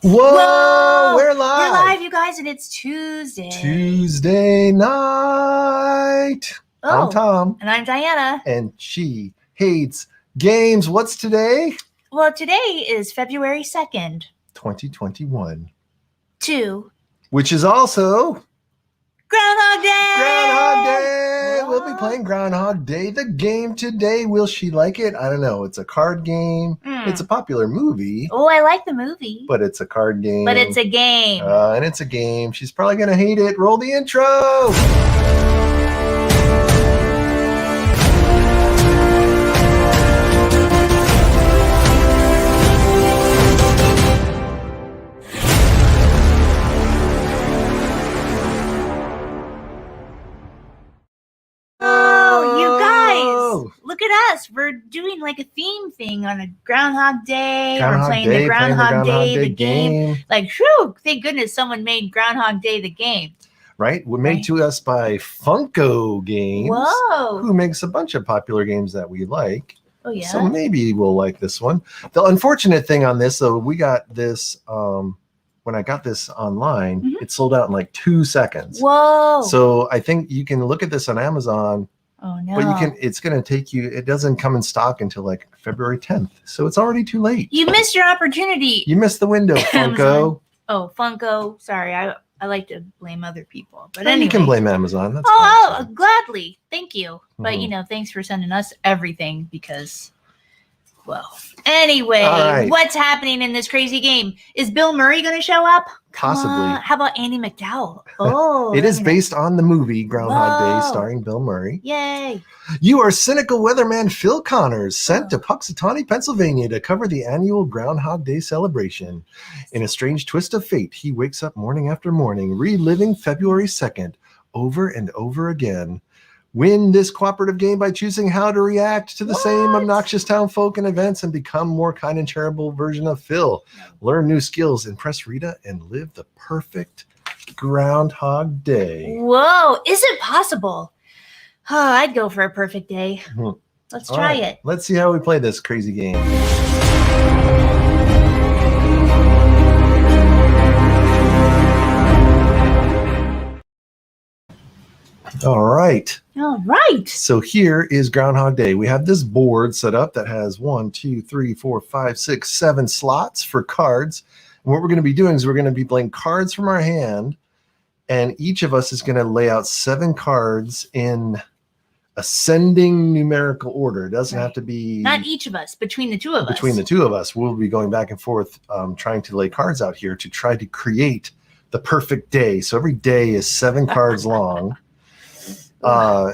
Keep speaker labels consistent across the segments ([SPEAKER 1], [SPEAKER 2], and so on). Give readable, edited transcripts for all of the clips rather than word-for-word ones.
[SPEAKER 1] Whoa, we're live.
[SPEAKER 2] We're live, you guys, and it's Tuesday.
[SPEAKER 1] Tuesday night. I'm Tom.
[SPEAKER 2] And I'm Diana.
[SPEAKER 1] And she hates games. What's today?
[SPEAKER 2] Well, today is February 2nd.
[SPEAKER 1] 2021.
[SPEAKER 2] Which
[SPEAKER 1] is also...
[SPEAKER 2] Groundhog Day!
[SPEAKER 1] Groundhog Day! Whoa. We'll be playing Groundhog Day. The game today, will she like it? I don't know. It's a card game. It's a popular movie.
[SPEAKER 2] Oh, I like the movie.
[SPEAKER 1] But it's a card game.
[SPEAKER 2] But it's a game.
[SPEAKER 1] And it's a game. She's probably going to hate it. Roll the intro!
[SPEAKER 2] Look at us. We're doing like a theme thing on a Groundhog Day. We're playing the Groundhog Day, the game. Like, whew, thank goodness someone made Groundhog Day the game.
[SPEAKER 1] Right? Made to us by Funko Games.
[SPEAKER 2] Whoa.
[SPEAKER 1] Who makes a bunch of popular games that we like.
[SPEAKER 2] Oh, yeah?
[SPEAKER 1] So maybe we'll like this one. The unfortunate thing on this, though, we got this... when I got this online, it sold out in like 2 seconds.
[SPEAKER 2] Whoa.
[SPEAKER 1] So I think you can look at this on Amazon.
[SPEAKER 2] Oh, no.
[SPEAKER 1] But it's going to take you, it doesn't come in stock until like February 10th. So it's already too late.
[SPEAKER 2] You missed your opportunity.
[SPEAKER 1] You missed the window, Funko.
[SPEAKER 2] Oh, Funko. Sorry. I like to blame other people. But anyway.
[SPEAKER 1] You can blame Amazon. That's
[SPEAKER 2] fine. Gladly. Thank you. But, thanks for sending us everything because... Well, anyway, What's happening in this crazy game? Is Bill Murray going to show up?
[SPEAKER 1] Possibly.
[SPEAKER 2] How about Andy McDowell? Oh,
[SPEAKER 1] it is based on the movie Groundhog Day starring Bill Murray.
[SPEAKER 2] Yay.
[SPEAKER 1] You are cynical weatherman Phil Connors, sent to Puxatawney, Pennsylvania to cover the annual Groundhog Day celebration. In a strange twist of fate, he wakes up morning after morning, reliving February 2nd over and over again. Win this cooperative game by choosing how to react to the same obnoxious town folk and events and become more kind and charitable version of Phil. Learn new skills, impress Rita, and live the perfect Groundhog Day.
[SPEAKER 2] Whoa, is it possible? Oh, I'd go for a perfect day. Let's try it.
[SPEAKER 1] Let's see how we play this crazy game. All right. So here is Groundhog Day. We have this board set up that has 1, 2, 3, 4, 5, 6, 7 slots for cards. And what we're going to be doing is we're going to be playing cards from our hand, and each of us is going to lay out 7 cards in ascending numerical order. It doesn't have to be...
[SPEAKER 2] Not each of us, between the two of us.
[SPEAKER 1] Between the two of us. We'll be going back and forth trying to lay cards out here to try to create the perfect day. So every day is 7 cards long.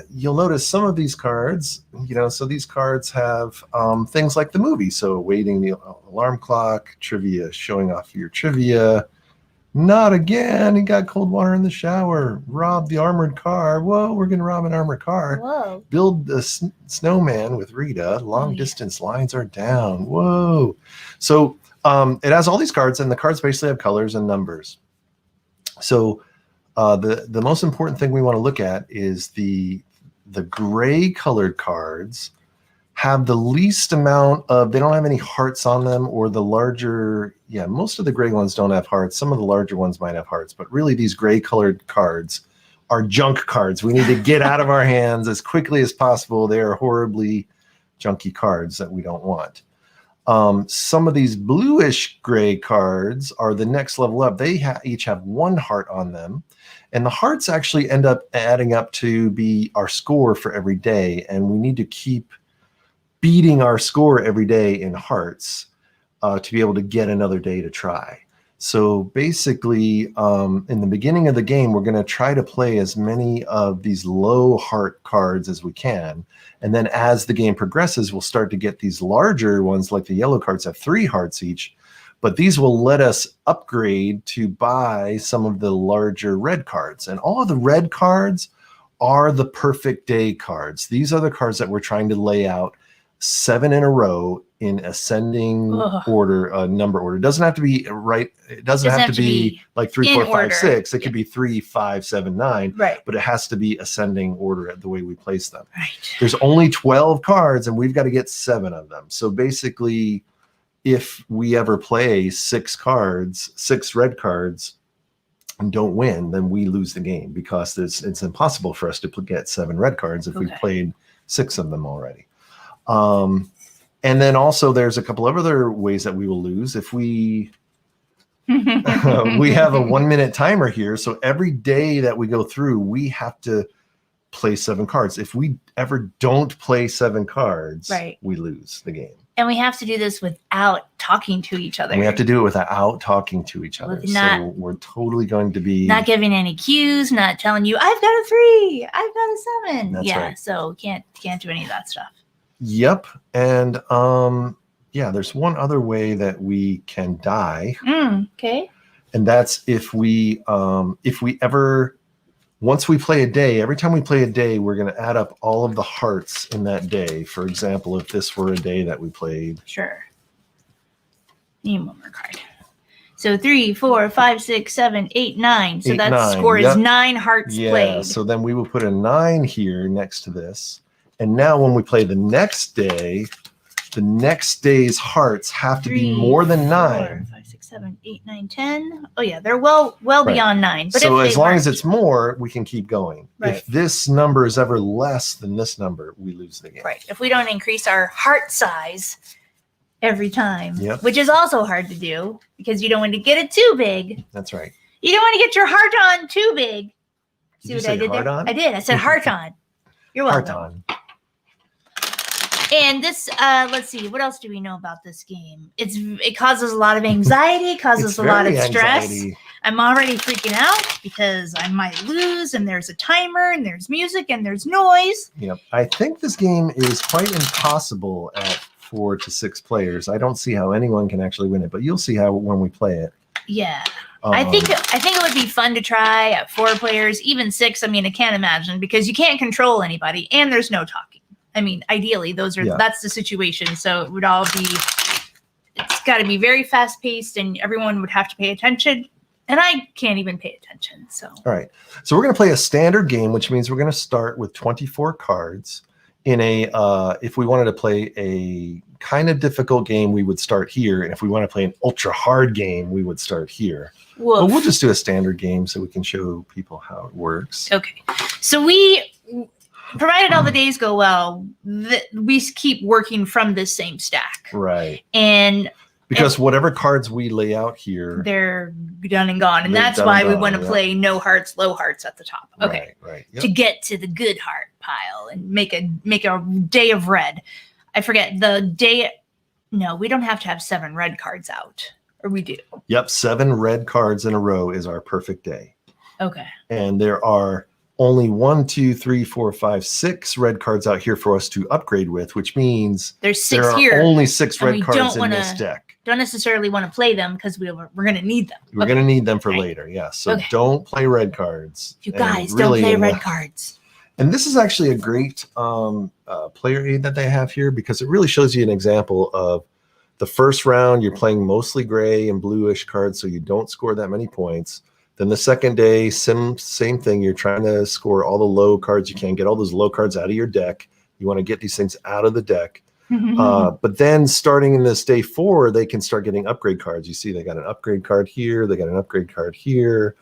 [SPEAKER 1] You'll notice some of these cards, so these cards have things like the movie. So waiting the alarm clock, trivia, showing off your trivia. Not again. He got cold water in the shower. Rob the armored car. Whoa, we're going to rob an armored car.
[SPEAKER 2] Whoa.
[SPEAKER 1] Build the snowman with Rita. Long distance lines are down. Whoa. So it has all these cards, and the cards basically have colors and numbers. So the most important thing we want to look at is the gray colored cards have the least amount of, they don't have any hearts on them, or the larger, most of the gray ones don't have hearts. Some of the larger ones might have hearts, but really these gray colored cards are junk cards. We need to get out of our hands as quickly as possible. They are horribly junky cards that we don't want. Some of these bluish gray cards are the next level up. They each have 1 heart on them. And the hearts actually end up adding up to be our score for every day. And we need to keep beating our score every day in hearts to be able to get another day to try. So basically, in the beginning of the game, we're going to try to play as many of these low heart cards as we can. And then as the game progresses, we'll start to get these larger ones, like the yellow cards have 3 hearts each. But these will let us upgrade to buy some of the larger red cards. And all of the red cards are the perfect day cards. These are the cards that we're trying to lay out 7 in a row in ascending order, number order. It doesn't have to be right. It doesn't have to be like 3, 4, 5, 6. It could be 3, 5, 7, 9.
[SPEAKER 2] Right.
[SPEAKER 1] But it has to be ascending order the way we place them.
[SPEAKER 2] Right.
[SPEAKER 1] There's only 12 cards, and we've got to get 7 of them. So basically, if we ever play 6 red cards, and don't win, then we lose the game, because it's impossible for us to get 7 red cards if we've played 6 of them already. And then also there's a couple of other ways that we will lose. If we we have a 1-minute timer here, so every day that we go through, we have to play 7 cards. If we ever don't play 7 cards, we lose the game.
[SPEAKER 2] And we have to do this without talking to each other.
[SPEAKER 1] And we have to do it without talking to each other. So we're totally going to be
[SPEAKER 2] not giving any cues, not telling you, I've got a 3, I've got a 7.
[SPEAKER 1] That's right.
[SPEAKER 2] So can't do any of that stuff.
[SPEAKER 1] Yep. And there's one other way that we can die.
[SPEAKER 2] Okay.
[SPEAKER 1] And that's if we ever, once we play a day, every time we play a day, we're going to add up all of the hearts in that day. For example, if this were a day that we played.
[SPEAKER 2] Sure. Need one more card. So 3, 4, 5, 6, 7, 8, 9. So that score is 9 hearts played.
[SPEAKER 1] So then we will put a 9 here next to this. And now when we play the next day, the next day's hearts have to be more than 9.
[SPEAKER 2] 4, 5, 6, 7, 8, 9, 10. Oh yeah, they're well beyond 9. But
[SPEAKER 1] so as long as it's more, we can keep going.
[SPEAKER 2] Right.
[SPEAKER 1] If this number is ever less than this number, we lose the game.
[SPEAKER 2] Right. If we don't increase our heart size every time, which is also hard to do because you don't want to get it too big.
[SPEAKER 1] That's right.
[SPEAKER 2] You don't want to get your heart on too big. See what I did there?
[SPEAKER 1] On?
[SPEAKER 2] I did. I said heart on. You're welcome.
[SPEAKER 1] Heart on.
[SPEAKER 2] And this, let's see, what else do we know about this game? It causes a lot of anxiety, causes a lot of stress.
[SPEAKER 1] Anxiety.
[SPEAKER 2] I'm already freaking out because I might lose, and there's a timer, and there's music, and there's noise.
[SPEAKER 1] Yep. I think this game is quite impossible at 4 to 6 players. I don't see how anyone can actually win it, but you'll see how when we play it.
[SPEAKER 2] Yeah. I think it would be fun to try at 4 players, even 6. I mean, I can't imagine, because you can't control anybody, and there's no talking. I mean, ideally, that's the situation. So it would all be, it's got to be very fast paced, and everyone would have to pay attention. And I can't even pay attention. So,
[SPEAKER 1] all right. So we're going to play a standard game, which means we're going to start with 24 cards. In if we wanted to play a kind of difficult game, we would start here. And if we want to play an ultra hard game, we would start here. But we'll just do a standard game so we can show people how it works.
[SPEAKER 2] Okay. So provided all the days go well, we keep working from this same stack.
[SPEAKER 1] Right.
[SPEAKER 2] And
[SPEAKER 1] because whatever cards we lay out here,
[SPEAKER 2] they're done and gone. And that's why we want to play no hearts, low hearts at the top. Okay.
[SPEAKER 1] Right. Yep.
[SPEAKER 2] To get to the good heart pile and make a day of red. I forget the day. No, we don't have to have 7 red cards out. Or we do. Yep.
[SPEAKER 1] 7 red cards in a row is our perfect day.
[SPEAKER 2] Okay.
[SPEAKER 1] And there are only 1, 2, 3, 4, 5, 6 red cards out here for us to upgrade with, which means
[SPEAKER 2] there's 6
[SPEAKER 1] there are
[SPEAKER 2] here.
[SPEAKER 1] Only 6 red cards in this deck.
[SPEAKER 2] Don't necessarily want to play them because we're going to need them.
[SPEAKER 1] We're going to need them for later. Yeah. So don't play red cards.
[SPEAKER 2] You guys don't play red cards.
[SPEAKER 1] And this is actually a great player aid that they have here, because it really shows you an example of the first round. You're playing mostly gray and bluish cards, so you don't score that many points. Then the second day, same thing. You're trying to score all the low cards you can, get all those low cards out of your deck. You want to get these things out of the deck. But then starting in this day 4, they can start getting upgrade cards. You see they got an upgrade card here. They got an upgrade card here.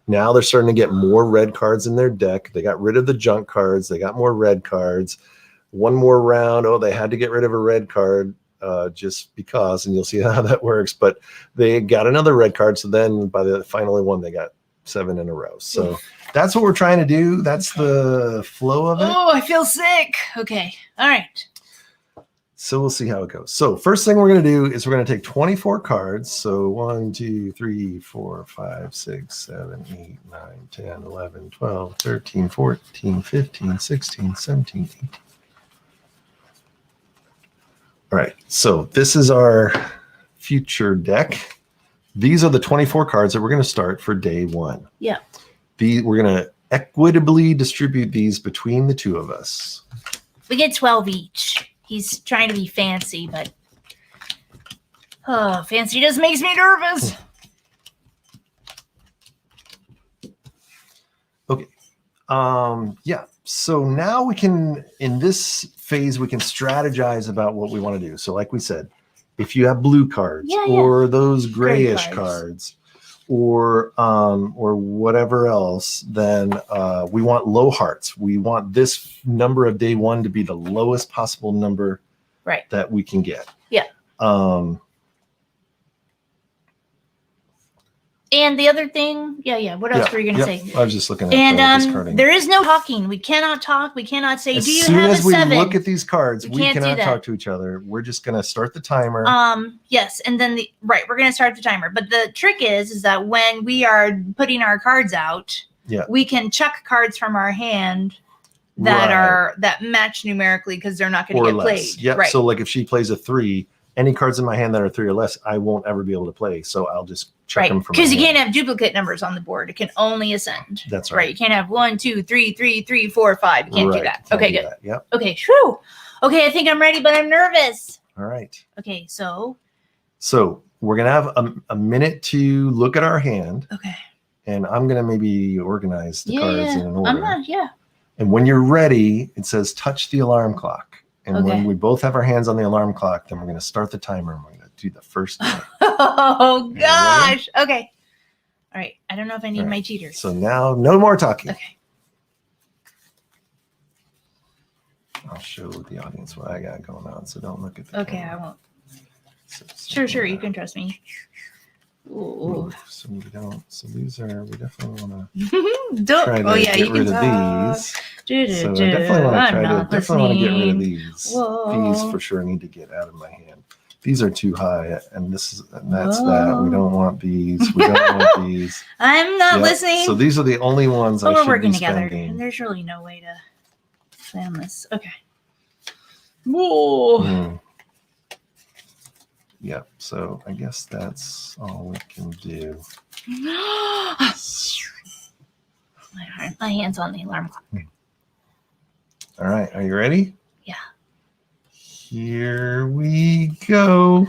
[SPEAKER 1] Now they're starting to get more red cards in their deck. They got rid of the junk cards. They got more red cards. One more round. Oh, they had to get rid of a red card. Just because, and you'll see how that works, but they got another red card. So then by the final one, they got 7 in a row. So that's what we're trying to do. That's the flow of it.
[SPEAKER 2] Oh, I feel sick. Okay. All right.
[SPEAKER 1] So we'll see how it goes. So first thing we're going to do is we're going to take 24 cards. So 1, 2, 3, 4, 5, 6, 7, 8, 9, 10, 11, 12, 13, 14, 15, 16, 17, 18. All right, so this is our future deck. These are the 24 cards that we're going to start for day 1.
[SPEAKER 2] Yeah.
[SPEAKER 1] We're going to equitably distribute these between the 2 of us.
[SPEAKER 2] We get 12 each. He's trying to be fancy, but fancy just makes me nervous.
[SPEAKER 1] Okay. Yeah. So now we can, in this phase, we can strategize about what we want to do. So like we said, if you have blue cards or those grayish cards or whatever else, then we want low hearts. We want this number of day one to be the lowest possible number that we can get.
[SPEAKER 2] Yeah. And the other thing, what else were you going to say?
[SPEAKER 1] I was just looking at discarding.
[SPEAKER 2] There is no talking. We cannot talk. We cannot say, do you have a 7?
[SPEAKER 1] As soon as we look at these cards, we cannot talk to each other. We're just going to start the timer.
[SPEAKER 2] Yes, and then we're going to start the timer. But the trick is that when we are putting our cards out, we can chuck cards from our hand that match numerically because they're not going to get played.
[SPEAKER 1] Yeah. Right. So like if she plays a 3, any cards in my hand that are 3 or less, I won't ever be able to play. So I'll just check them from
[SPEAKER 2] because you can't have duplicate numbers on the board. It can only ascend.
[SPEAKER 1] That's right.
[SPEAKER 2] You can't have 1, 2, 3, 3, 3, 4, 5. You can't do that. Okay, good.
[SPEAKER 1] Yep.
[SPEAKER 2] Okay, whew. Okay, I think I'm ready, but I'm nervous.
[SPEAKER 1] All right.
[SPEAKER 2] Okay, so
[SPEAKER 1] we're gonna have a minute to look at our hand.
[SPEAKER 2] Okay.
[SPEAKER 1] And I'm gonna maybe organize the cards in an order.
[SPEAKER 2] I'm not. Yeah.
[SPEAKER 1] And when you're ready, it says touch the alarm clock. And when we both have our hands on the alarm clock, then we're going to start the timer and we're going to do the first thing.
[SPEAKER 2] Oh, gosh. Okay. All right. I don't know if I need my cheaters.
[SPEAKER 1] So now no more talking.
[SPEAKER 2] Okay.
[SPEAKER 1] I'll show the audience what I got going on. So don't look at the
[SPEAKER 2] camera. I won't. Sure. You can trust me. Ooh.
[SPEAKER 1] So we don't. So these are. We definitely want
[SPEAKER 2] to.
[SPEAKER 1] Try to get rid of these. So I definitely want to get rid of these. Whoa. These for sure need to get out of my hand. These are too high, and that's that. We don't want these. We don't want these.
[SPEAKER 2] I'm not listening.
[SPEAKER 1] So these are the only ones I should be spending. We're working together,
[SPEAKER 2] and there's really no way to plan this. Okay. Whoa.
[SPEAKER 1] Yep. So I guess that's all we can do.
[SPEAKER 2] My hand's on the alarm clock.
[SPEAKER 1] All right. Are you ready?
[SPEAKER 2] Yeah.
[SPEAKER 1] Here we go.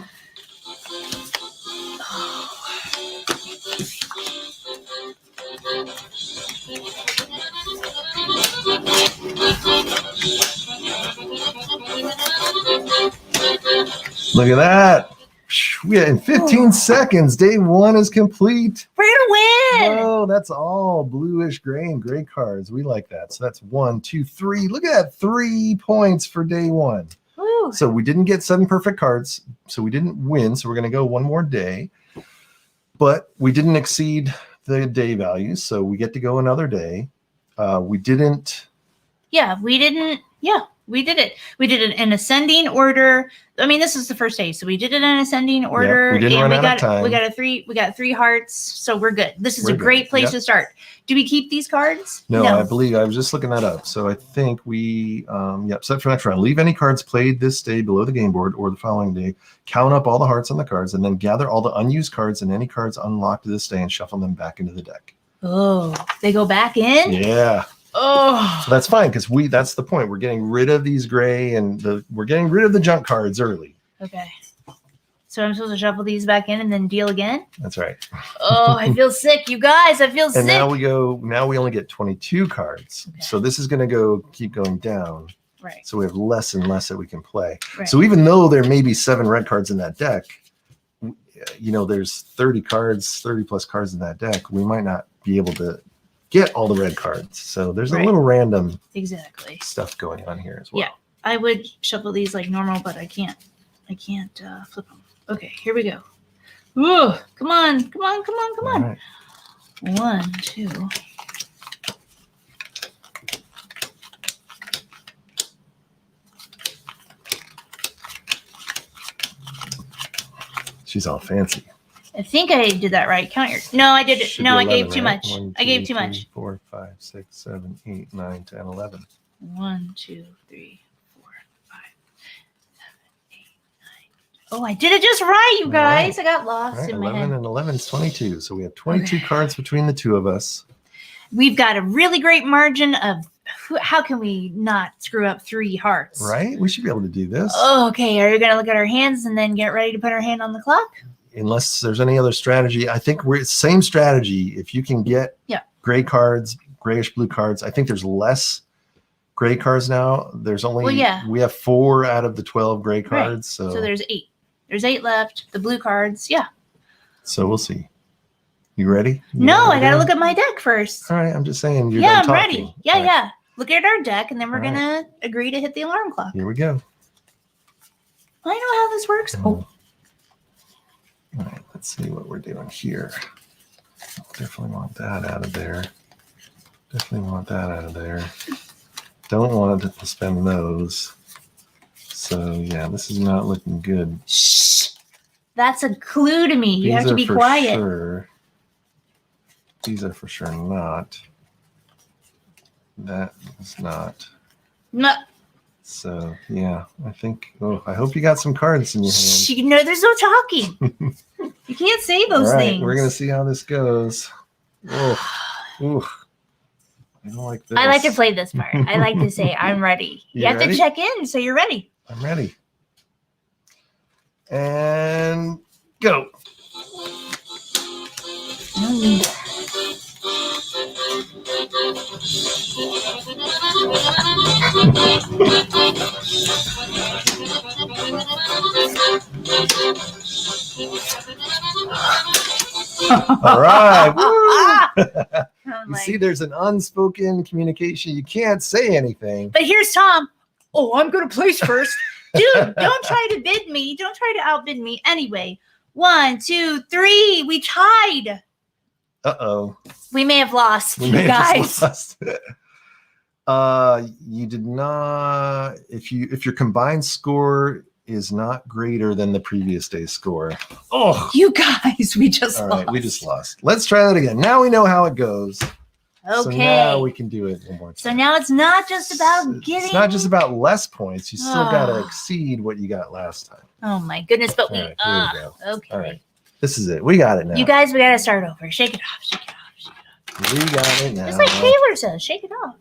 [SPEAKER 1] Look at that. In 15 seconds, day one is complete.
[SPEAKER 2] We're gonna win.
[SPEAKER 1] Oh, that's all bluish gray and gray cards. We like that. So that's 1, 2, 3. Look at that. 3 points for day one.
[SPEAKER 2] Woo.
[SPEAKER 1] So we didn't get 7 perfect cards. So we didn't win. So we're going to go one more day. But we didn't exceed the day values. So we get to go another day. We didn't.
[SPEAKER 2] Yeah, we didn't. Yeah. We did it. We did it in ascending order. I mean, this is the first day, so we did it in ascending order.
[SPEAKER 1] We didn't run out of time.
[SPEAKER 2] We got 3 hearts, so we're good. This is a great place to start. Do we keep these cards?
[SPEAKER 1] No, I believe I was just looking that up. So I think we, set for next round. Leave any cards played this day below the game board or the following day. Count up all the hearts on the cards, and then gather all the unused cards and any cards unlocked this day and shuffle them back into the deck.
[SPEAKER 2] Oh, they go back in?
[SPEAKER 1] Yeah.
[SPEAKER 2] Oh,
[SPEAKER 1] so that's fine because that's the point. We're getting rid of these gray and we're getting rid of the junk cards early.
[SPEAKER 2] Okay. So I'm supposed to shuffle these back in and then deal again?
[SPEAKER 1] That's right.
[SPEAKER 2] Oh, I feel sick, you guys. I feel sick.
[SPEAKER 1] And now we only get 22 cards. Okay. So this is going to keep going down.
[SPEAKER 2] Right.
[SPEAKER 1] So we have less and less that we can play.
[SPEAKER 2] Right.
[SPEAKER 1] So even though there may be 7 red cards in that deck, there's 30 plus cards in that deck. We might not be able to get all the red cards. So there's a little random stuff going on here as well.
[SPEAKER 2] Yeah. I would shuffle these like normal, but I can't flip them. Okay, here we go. Ooh, come on.
[SPEAKER 1] All right.
[SPEAKER 2] 1, 2.
[SPEAKER 1] She's all fancy.
[SPEAKER 2] I think I did that right. Count your. No, I did it.
[SPEAKER 1] Should
[SPEAKER 2] No,
[SPEAKER 1] be 11,
[SPEAKER 2] I gave too
[SPEAKER 1] right?
[SPEAKER 2] much.
[SPEAKER 1] 1, 2,
[SPEAKER 2] I gave too
[SPEAKER 1] 3,
[SPEAKER 2] much.
[SPEAKER 1] 4, 5, 6, 7, 8, 9, 10, 11.
[SPEAKER 2] 1, 2, 3, 4, 5, 7, 8, 9. Oh, I did it just right, you guys.
[SPEAKER 1] Right.
[SPEAKER 2] I got lost in my
[SPEAKER 1] 11
[SPEAKER 2] head.
[SPEAKER 1] and 11 is 22. So we have 22 cards between the two of us.
[SPEAKER 2] We've got a really great margin of. How can we not screw up 3 hearts?
[SPEAKER 1] Right? We should be able to do this.
[SPEAKER 2] Oh, okay. Are you going to look at our hands and then get ready to put our hand on the clock?
[SPEAKER 1] Unless there's any other strategy. I think we're same strategy. If you can get gray cards, grayish blue cards. I think there's less gray cards now. There's only we have 4 out of the 12 gray cards.
[SPEAKER 2] Right. So there's 8. There's 8 left. The blue cards. Yeah.
[SPEAKER 1] So we'll see. You ready?
[SPEAKER 2] No, I got to look at my deck first.
[SPEAKER 1] All right. I'm just saying. You're
[SPEAKER 2] I'm
[SPEAKER 1] done talking.
[SPEAKER 2] ready. Yeah,
[SPEAKER 1] All right.
[SPEAKER 2] yeah. Look at our deck, and then we're
[SPEAKER 1] All
[SPEAKER 2] going to agree to hit the alarm clock.
[SPEAKER 1] Here we go.
[SPEAKER 2] I know how this works.
[SPEAKER 1] All right. Let's see what we're doing here. Definitely want that out of there. Definitely want that out of there. Don't want to spend those. So, yeah, this is not looking good.
[SPEAKER 2] Shh. That's a clue to me. You
[SPEAKER 1] These
[SPEAKER 2] have to
[SPEAKER 1] are
[SPEAKER 2] be
[SPEAKER 1] for
[SPEAKER 2] quiet.
[SPEAKER 1] Sure. These are for sure not. That is not.
[SPEAKER 2] No.
[SPEAKER 1] So, yeah, I think, I hope you got some cards in your hand.
[SPEAKER 2] Shh, you know, there's no talking. You can't say those
[SPEAKER 1] All right,
[SPEAKER 2] things.
[SPEAKER 1] we're going to see how this goes. Ooh. I don't like this.
[SPEAKER 2] I like to play this part. I like to say, I'm ready. You have
[SPEAKER 1] ready?
[SPEAKER 2] to check in, so you're ready.
[SPEAKER 1] I'm ready. And go. All right. Woo! You see, there's an unspoken communication. You can't say anything.
[SPEAKER 2] But here's Tom. Oh, I'm going to place first. Dude, don't try to bid me. Don't try to outbid me. Anyway, 1, 2, 3. We tied.
[SPEAKER 1] Uh-oh.
[SPEAKER 2] We may have lost,
[SPEAKER 1] We may
[SPEAKER 2] you
[SPEAKER 1] have
[SPEAKER 2] guys.
[SPEAKER 1] just lost. You did not. If your combined score is not greater than the previous day's score. Oh,
[SPEAKER 2] You guys, we just
[SPEAKER 1] all
[SPEAKER 2] lost.
[SPEAKER 1] right. We just lost. Let's try that again. Now we know how it goes.
[SPEAKER 2] Okay.
[SPEAKER 1] So now we can do it one more time.
[SPEAKER 2] So now it's not just about getting.
[SPEAKER 1] It's not just about less points. You still got to
[SPEAKER 2] Ah.
[SPEAKER 1] exceed what you got last time.
[SPEAKER 2] Oh my goodness, but
[SPEAKER 1] All
[SPEAKER 2] we.
[SPEAKER 1] right, here we go.
[SPEAKER 2] Okay.
[SPEAKER 1] All right. This is it. We got it now.
[SPEAKER 2] You guys, we got to start over. Shake it off. Shake it off. Shake it off.
[SPEAKER 1] We got it now.
[SPEAKER 2] Just like Taylor says, shake it off.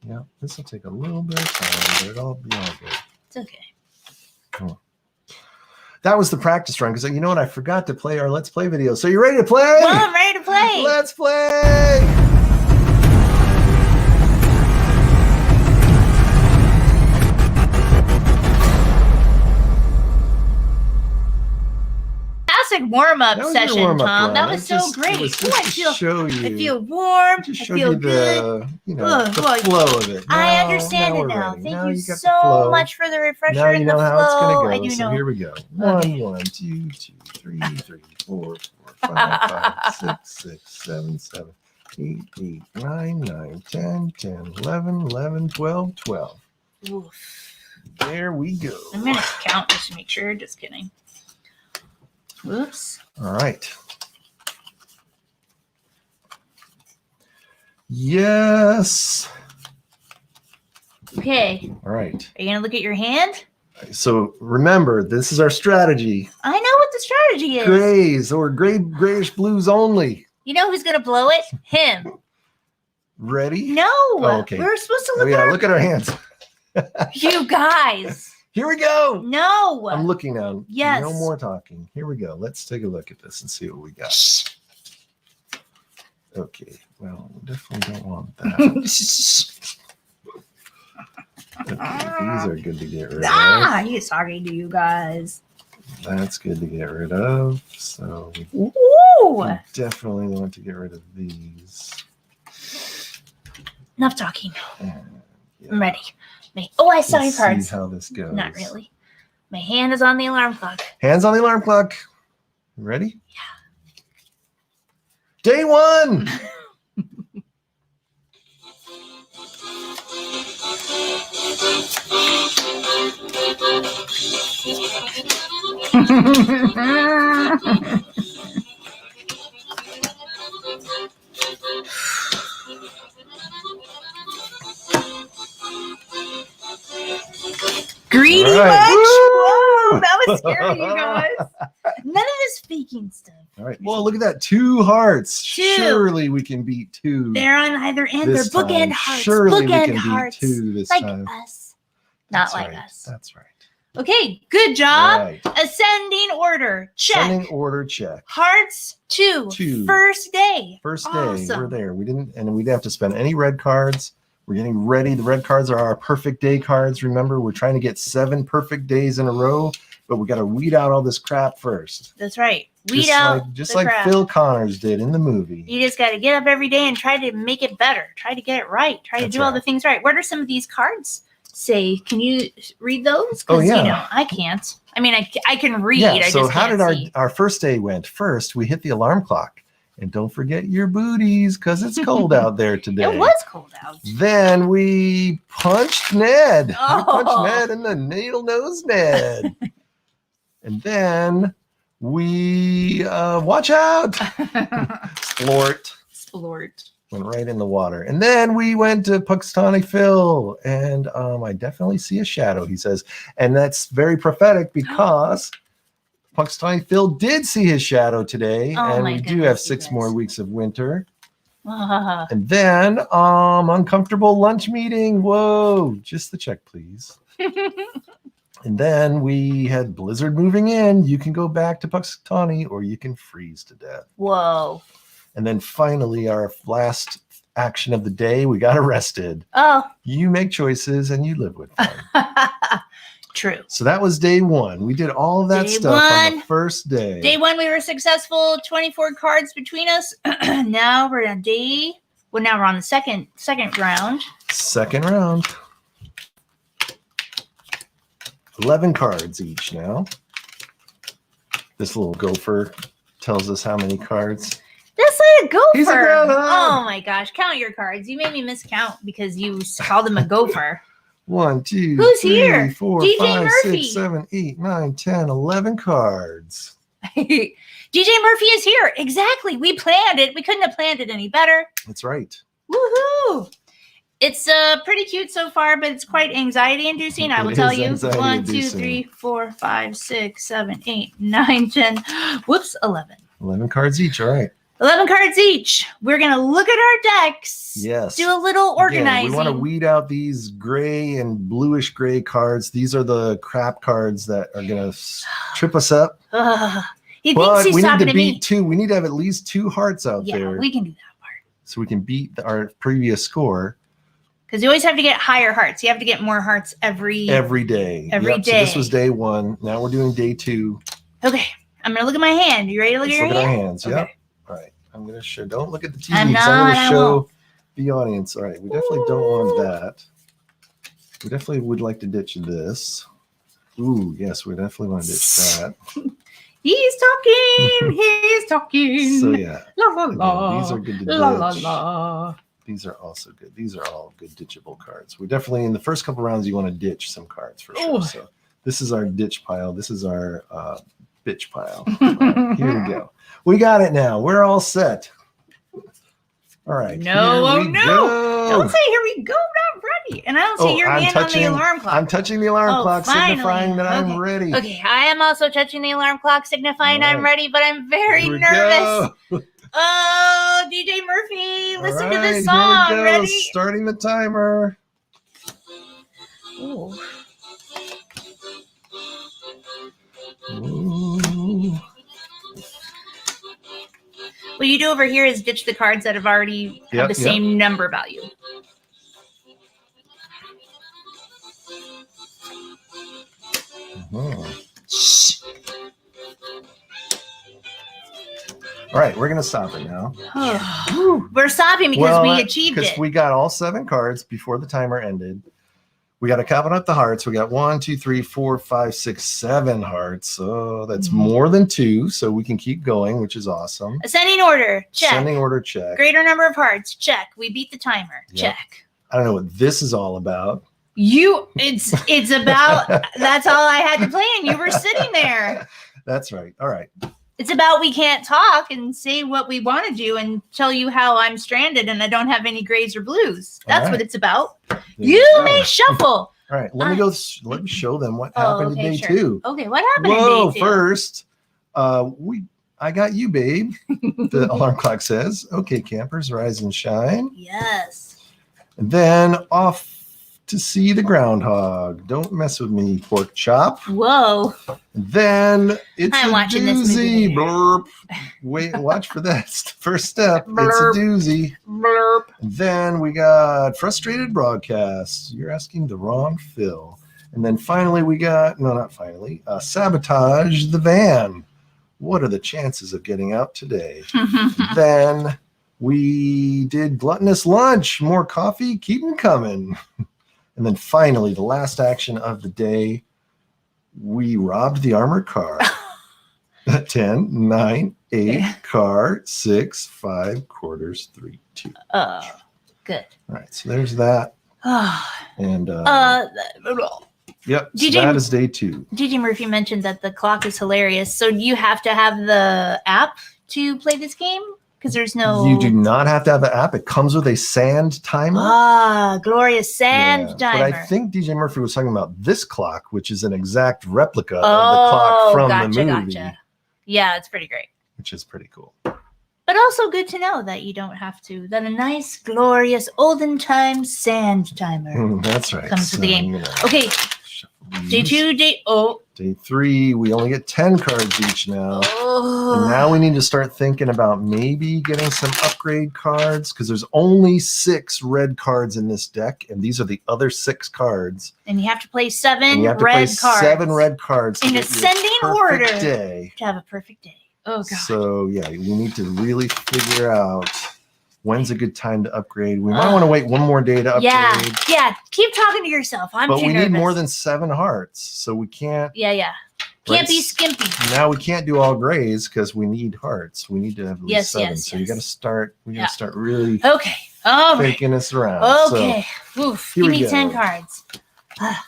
[SPEAKER 1] Yeah, this will take a little bit of time, but it'll be all good.
[SPEAKER 2] It's okay.
[SPEAKER 1] That was the practice run because you know what? I forgot to play our Let's Play video. So you ready to play?
[SPEAKER 2] Well, I'm ready to play.
[SPEAKER 1] Let's play.
[SPEAKER 2] Classic warm-up
[SPEAKER 1] That was your
[SPEAKER 2] session,
[SPEAKER 1] warm-up
[SPEAKER 2] Tom.
[SPEAKER 1] run.
[SPEAKER 2] That
[SPEAKER 1] It
[SPEAKER 2] was so
[SPEAKER 1] just-
[SPEAKER 2] great.
[SPEAKER 1] It was
[SPEAKER 2] Ooh,
[SPEAKER 1] just
[SPEAKER 2] I
[SPEAKER 1] to
[SPEAKER 2] feel.
[SPEAKER 1] show you.
[SPEAKER 2] I feel warm.
[SPEAKER 1] Just
[SPEAKER 2] I
[SPEAKER 1] show
[SPEAKER 2] feel
[SPEAKER 1] you
[SPEAKER 2] good.
[SPEAKER 1] the, the
[SPEAKER 2] Well,
[SPEAKER 1] flow of it.
[SPEAKER 2] I
[SPEAKER 1] Now-
[SPEAKER 2] understand
[SPEAKER 1] now
[SPEAKER 2] it
[SPEAKER 1] we're
[SPEAKER 2] now.
[SPEAKER 1] ready.
[SPEAKER 2] Thank
[SPEAKER 1] Now
[SPEAKER 2] you
[SPEAKER 1] got the
[SPEAKER 2] so
[SPEAKER 1] flow.
[SPEAKER 2] much for the refresher
[SPEAKER 1] Now you
[SPEAKER 2] and
[SPEAKER 1] know
[SPEAKER 2] the
[SPEAKER 1] how it's
[SPEAKER 2] flow.
[SPEAKER 1] going to
[SPEAKER 2] I
[SPEAKER 1] go.
[SPEAKER 2] do
[SPEAKER 1] So
[SPEAKER 2] know.
[SPEAKER 1] here we go.
[SPEAKER 2] Okay.
[SPEAKER 1] 1, 2, 3, 4, 5, 6, 7, 8, 9, 10, 11, 12.
[SPEAKER 2] Oof.
[SPEAKER 1] There we go.
[SPEAKER 2] I'm gonna count just to make sure. Just kidding. Whoops.
[SPEAKER 1] All right. Yes.
[SPEAKER 2] Okay.
[SPEAKER 1] All right.
[SPEAKER 2] Are you gonna look at your hand?
[SPEAKER 1] So remember, this is our strategy.
[SPEAKER 2] I know what the strategy is.
[SPEAKER 1] Grays or grayish blues only.
[SPEAKER 2] You know who's gonna blow it? Him.
[SPEAKER 1] Ready?
[SPEAKER 2] No.
[SPEAKER 1] Oh, okay.
[SPEAKER 2] We were supposed to
[SPEAKER 1] Oh,
[SPEAKER 2] look
[SPEAKER 1] yeah,
[SPEAKER 2] at
[SPEAKER 1] look at our hands.
[SPEAKER 2] you guys.
[SPEAKER 1] Here we go.
[SPEAKER 2] No.
[SPEAKER 1] I'm looking now.
[SPEAKER 2] Yes.
[SPEAKER 1] No more talking. Here we go. Let's take a look at this and see what we got. Okay. Well, we definitely don't want that. Okay, these are good to get rid of.
[SPEAKER 2] He's talking to you guys.
[SPEAKER 1] That's good to get rid of. So
[SPEAKER 2] Ooh.
[SPEAKER 1] we definitely want to get rid of these.
[SPEAKER 2] Enough talking.
[SPEAKER 1] And, yeah,
[SPEAKER 2] I'm ready. Oh, I saw your
[SPEAKER 1] let's
[SPEAKER 2] cards.
[SPEAKER 1] see how this goes.
[SPEAKER 2] Not really. My hand is on the alarm clock.
[SPEAKER 1] Hands on the alarm clock. Ready? Yeah. Day 1.
[SPEAKER 2] Greedy
[SPEAKER 1] All right.
[SPEAKER 2] much?
[SPEAKER 1] Woo!
[SPEAKER 2] Whoa, that was scary, you guys. None of this speaking stuff.
[SPEAKER 1] All right. Well, look at that. 2 hearts.
[SPEAKER 2] 2.
[SPEAKER 1] Surely we can beat 2.
[SPEAKER 2] They're on either end.
[SPEAKER 1] this
[SPEAKER 2] They're bookend
[SPEAKER 1] time.
[SPEAKER 2] hearts.
[SPEAKER 1] Surely we
[SPEAKER 2] bookend
[SPEAKER 1] can
[SPEAKER 2] hearts.
[SPEAKER 1] beat 2 this
[SPEAKER 2] like
[SPEAKER 1] time.
[SPEAKER 2] us. Not
[SPEAKER 1] That's
[SPEAKER 2] like
[SPEAKER 1] right.
[SPEAKER 2] us.
[SPEAKER 1] That's right.
[SPEAKER 2] Okay, good job.
[SPEAKER 1] All right.
[SPEAKER 2] Ascending order. Check.
[SPEAKER 1] Sending order check.
[SPEAKER 2] Hearts 2.
[SPEAKER 1] 2.
[SPEAKER 2] First day.
[SPEAKER 1] First day,
[SPEAKER 2] Awesome.
[SPEAKER 1] we're there. We didn't have to spend any red cards. We're getting ready. The red cards are our perfect day cards. Remember, we're trying to get 7 perfect days in a row. but we got to weed out all this crap first.
[SPEAKER 2] That's right. Weed out
[SPEAKER 1] just
[SPEAKER 2] the
[SPEAKER 1] like
[SPEAKER 2] crap.
[SPEAKER 1] Phil Connors did in the movie.
[SPEAKER 2] You just got to get up every day and try to make it better. Try to get it right. Try to do all the things right. What are some of these cards say? Can you read those?
[SPEAKER 1] Oh, yeah.
[SPEAKER 2] You know, I can't. I mean, I can read.
[SPEAKER 1] Yeah,
[SPEAKER 2] I
[SPEAKER 1] so
[SPEAKER 2] just
[SPEAKER 1] how
[SPEAKER 2] can't
[SPEAKER 1] did
[SPEAKER 2] see.
[SPEAKER 1] our first day went? First, we hit the alarm clock. And don't forget your booties because it's cold out there today.
[SPEAKER 2] It was cold out.
[SPEAKER 1] Then we punched Ned.
[SPEAKER 2] Oh.
[SPEAKER 1] We punched Ned in the needle-nosed Ned. And then we, watch out. Splort. Went right in the water. And then we went to Puxtani Phil. And I definitely see a shadow, he says. And that's very prophetic because Puxtani Phil did see his shadow today. And we do have 6 more weeks of winter. And then uncomfortable lunch meeting. Whoa, just the check, please. And then we had blizzard moving in. You can go back to Puxtani or you can freeze to death.
[SPEAKER 2] Whoa.
[SPEAKER 1] And then finally, our last action of the day, we got arrested.
[SPEAKER 2] Oh.
[SPEAKER 1] You make choices and you live with them.
[SPEAKER 2] True.
[SPEAKER 1] So that was day 1. We did all of that stuff on the first day.
[SPEAKER 2] Day 1, we were successful. 24 cards between us. Now we're on now we're on the second round.
[SPEAKER 1] Second round. 11 cards each now. This little gopher tells us how many cards.
[SPEAKER 2] That's like a gopher.
[SPEAKER 1] He's a groundhog.
[SPEAKER 2] Oh my gosh. Count your cards. You made me miscount because you called him a gopher.
[SPEAKER 1] 1, 2,
[SPEAKER 2] Who's
[SPEAKER 1] 3,
[SPEAKER 2] here?
[SPEAKER 1] 4,
[SPEAKER 2] DJ
[SPEAKER 1] 5,
[SPEAKER 2] Murphy.
[SPEAKER 1] 6, 7, 8, 9, 10, 11 cards.
[SPEAKER 2] DJ Murphy is here. Exactly. We planned it. We couldn't have planned it any better.
[SPEAKER 1] That's right.
[SPEAKER 2] Woohoo. It's pretty cute so far, but it's quite anxiety inducing. I will tell you. 1, 2, 3, 4, 5, 6, 7, 8, 9, 10. Whoops, 11.
[SPEAKER 1] 11 cards each. All right.
[SPEAKER 2] 11 cards each. We're going to look at our decks.
[SPEAKER 1] Yes.
[SPEAKER 2] Do a little organizing.
[SPEAKER 1] Again, we want to weed out these gray and bluish gray cards. These are the crap cards that are going to trip us up.
[SPEAKER 2] He
[SPEAKER 1] but
[SPEAKER 2] thinks he's
[SPEAKER 1] we need
[SPEAKER 2] talking
[SPEAKER 1] to
[SPEAKER 2] to me.
[SPEAKER 1] beat 2. We need to have at least 2 hearts out there.
[SPEAKER 2] Yeah, we can do that part.
[SPEAKER 1] So we can beat our previous score.
[SPEAKER 2] Because you always have to get higher hearts. You have to get more hearts every
[SPEAKER 1] day.
[SPEAKER 2] Every day.
[SPEAKER 1] So this was day 1. Now we're doing day 2.
[SPEAKER 2] Okay. I'm going to look at my hand. You ready to look at your hand?
[SPEAKER 1] Look at our hands.
[SPEAKER 2] Okay.
[SPEAKER 1] Yep. All right. I'm going to show. Don't look at the TV.
[SPEAKER 2] I'm
[SPEAKER 1] going to show
[SPEAKER 2] won't.
[SPEAKER 1] the audience. All right. We definitely don't want that. We definitely would like to ditch this. Ooh, yes. We definitely want to ditch that.
[SPEAKER 2] He's talking. He's talking.
[SPEAKER 1] So, yeah.
[SPEAKER 2] La, la, la.
[SPEAKER 1] Again, these are good to ditch.
[SPEAKER 2] La, la, la.
[SPEAKER 1] These are also good. These are all good ditchable cards. We definitely, in the first couple rounds, you want to ditch some cards for sure.
[SPEAKER 2] Ooh.
[SPEAKER 1] So this is our ditch pile. This is our bitch pile. Right, here we go. We got it now. We're all set. All right.
[SPEAKER 2] No,
[SPEAKER 1] here we
[SPEAKER 2] no.
[SPEAKER 1] go.
[SPEAKER 2] Don't say here we go. I'm not ready. And I don't see your hand on the alarm clock.
[SPEAKER 1] I'm touching the alarm clock,
[SPEAKER 2] finally.
[SPEAKER 1] signifying that
[SPEAKER 2] Okay.
[SPEAKER 1] I'm ready.
[SPEAKER 2] Okay, I am also touching the alarm clock, signifying
[SPEAKER 1] All
[SPEAKER 2] I'm
[SPEAKER 1] right.
[SPEAKER 2] ready, but I'm very
[SPEAKER 1] Here we
[SPEAKER 2] nervous.
[SPEAKER 1] go.
[SPEAKER 2] Oh, DJ Murphy, listen
[SPEAKER 1] All
[SPEAKER 2] to
[SPEAKER 1] right,
[SPEAKER 2] this song.
[SPEAKER 1] Here we go.
[SPEAKER 2] Ready?
[SPEAKER 1] Starting the timer.
[SPEAKER 2] Ooh.
[SPEAKER 1] Ooh.
[SPEAKER 2] What you do over here is ditch the cards that have already have the same number value.
[SPEAKER 1] Shh. All right, we're gonna stop it now.
[SPEAKER 2] We're stopping because we achieved it.
[SPEAKER 1] Because we got all 7 cards before the timer ended. We got to count up the hearts. We got 1, 2, 3, 4, 5, 6, 7 hearts. So that's more than 2. So we can keep going, which is awesome.
[SPEAKER 2] Ascending order, check.
[SPEAKER 1] Ascending order, check.
[SPEAKER 2] Greater number of hearts, check. We beat the timer,
[SPEAKER 1] Yep.
[SPEAKER 2] check.
[SPEAKER 1] I don't know what this is all about.
[SPEAKER 2] It's about, that's all I had to plan. You were sitting there.
[SPEAKER 1] That's right. All right.
[SPEAKER 2] It's about we can't talk and say what we want to do and tell you how I'm stranded and I don't have any grays or blues. That's what it's about. You may shuffle.
[SPEAKER 1] All right. Let me go. Let me show them what happened to day 2.
[SPEAKER 2] Okay. What happened
[SPEAKER 1] Whoa,
[SPEAKER 2] in day 2?
[SPEAKER 1] first, I got you, babe. The alarm clock says, okay, campers, rise and shine.
[SPEAKER 2] Yes.
[SPEAKER 1] And then off to see the groundhog. Don't mess with me, pork chop.
[SPEAKER 2] Whoa.
[SPEAKER 1] Then it's
[SPEAKER 2] I'm
[SPEAKER 1] a
[SPEAKER 2] watching
[SPEAKER 1] doozy.
[SPEAKER 2] this movie.
[SPEAKER 1] Blurp. Wait, watch for that. First step.
[SPEAKER 2] Blurp.
[SPEAKER 1] It's a doozy.
[SPEAKER 2] Blurp.
[SPEAKER 1] Then we got frustrated broadcasts. You're asking the wrong Phil. And then finally we got, no, not finally, Sabotage the Van. What are the chances of getting out today? Then we did Gluttonous Lunch. More coffee, keep them coming. And then finally, the last action of the day, we robbed the armored car. 10, 9, 8, car, 6, 5, quarters, 3, 2.
[SPEAKER 2] Oh, good.
[SPEAKER 1] All right, so there's that. And yep, so
[SPEAKER 2] DJ,
[SPEAKER 1] that is day 2.
[SPEAKER 2] DJ Murphy mentioned that the clock is hilarious. So do you have to have the app to play this game? Because there's no...
[SPEAKER 1] You do not have to have the app. It comes with a sand timer.
[SPEAKER 2] Ah, glorious sand timer.
[SPEAKER 1] But I think DJ Murphy was talking about this clock, which is an exact replica of the clock from the movie.
[SPEAKER 2] Gotcha. Yeah, it's pretty great.
[SPEAKER 1] Which is pretty cool.
[SPEAKER 2] But also good to know that you don't have to. That a nice, glorious, olden time sand timer
[SPEAKER 1] that's right.
[SPEAKER 2] comes with the game. Okay. Day 2,
[SPEAKER 1] Day 3, we only get 10 cards each now. And now we need to start thinking about maybe getting some upgrade cards because there's only 6 red cards in this deck, and these are the other 6 cards.
[SPEAKER 2] And you have to play 7 red cards.
[SPEAKER 1] 7 red cards
[SPEAKER 2] in ascending order
[SPEAKER 1] day.
[SPEAKER 2] To have a perfect day. Oh, God.
[SPEAKER 1] So, yeah, we need to really figure out when's a good time to upgrade. We might want to wait one more day to upgrade.
[SPEAKER 2] Yeah. Keep talking to yourself.
[SPEAKER 1] But we need more than 7 hearts, so we can't.
[SPEAKER 2] Yeah. Can't be skimpy.
[SPEAKER 1] Now we can't do all grays because we need hearts. We need to have at least 7. So you got to start. We got to start really.
[SPEAKER 2] Okay.
[SPEAKER 1] Faking us around.
[SPEAKER 2] Okay.
[SPEAKER 1] So,
[SPEAKER 2] oof. Give me 10 cards. I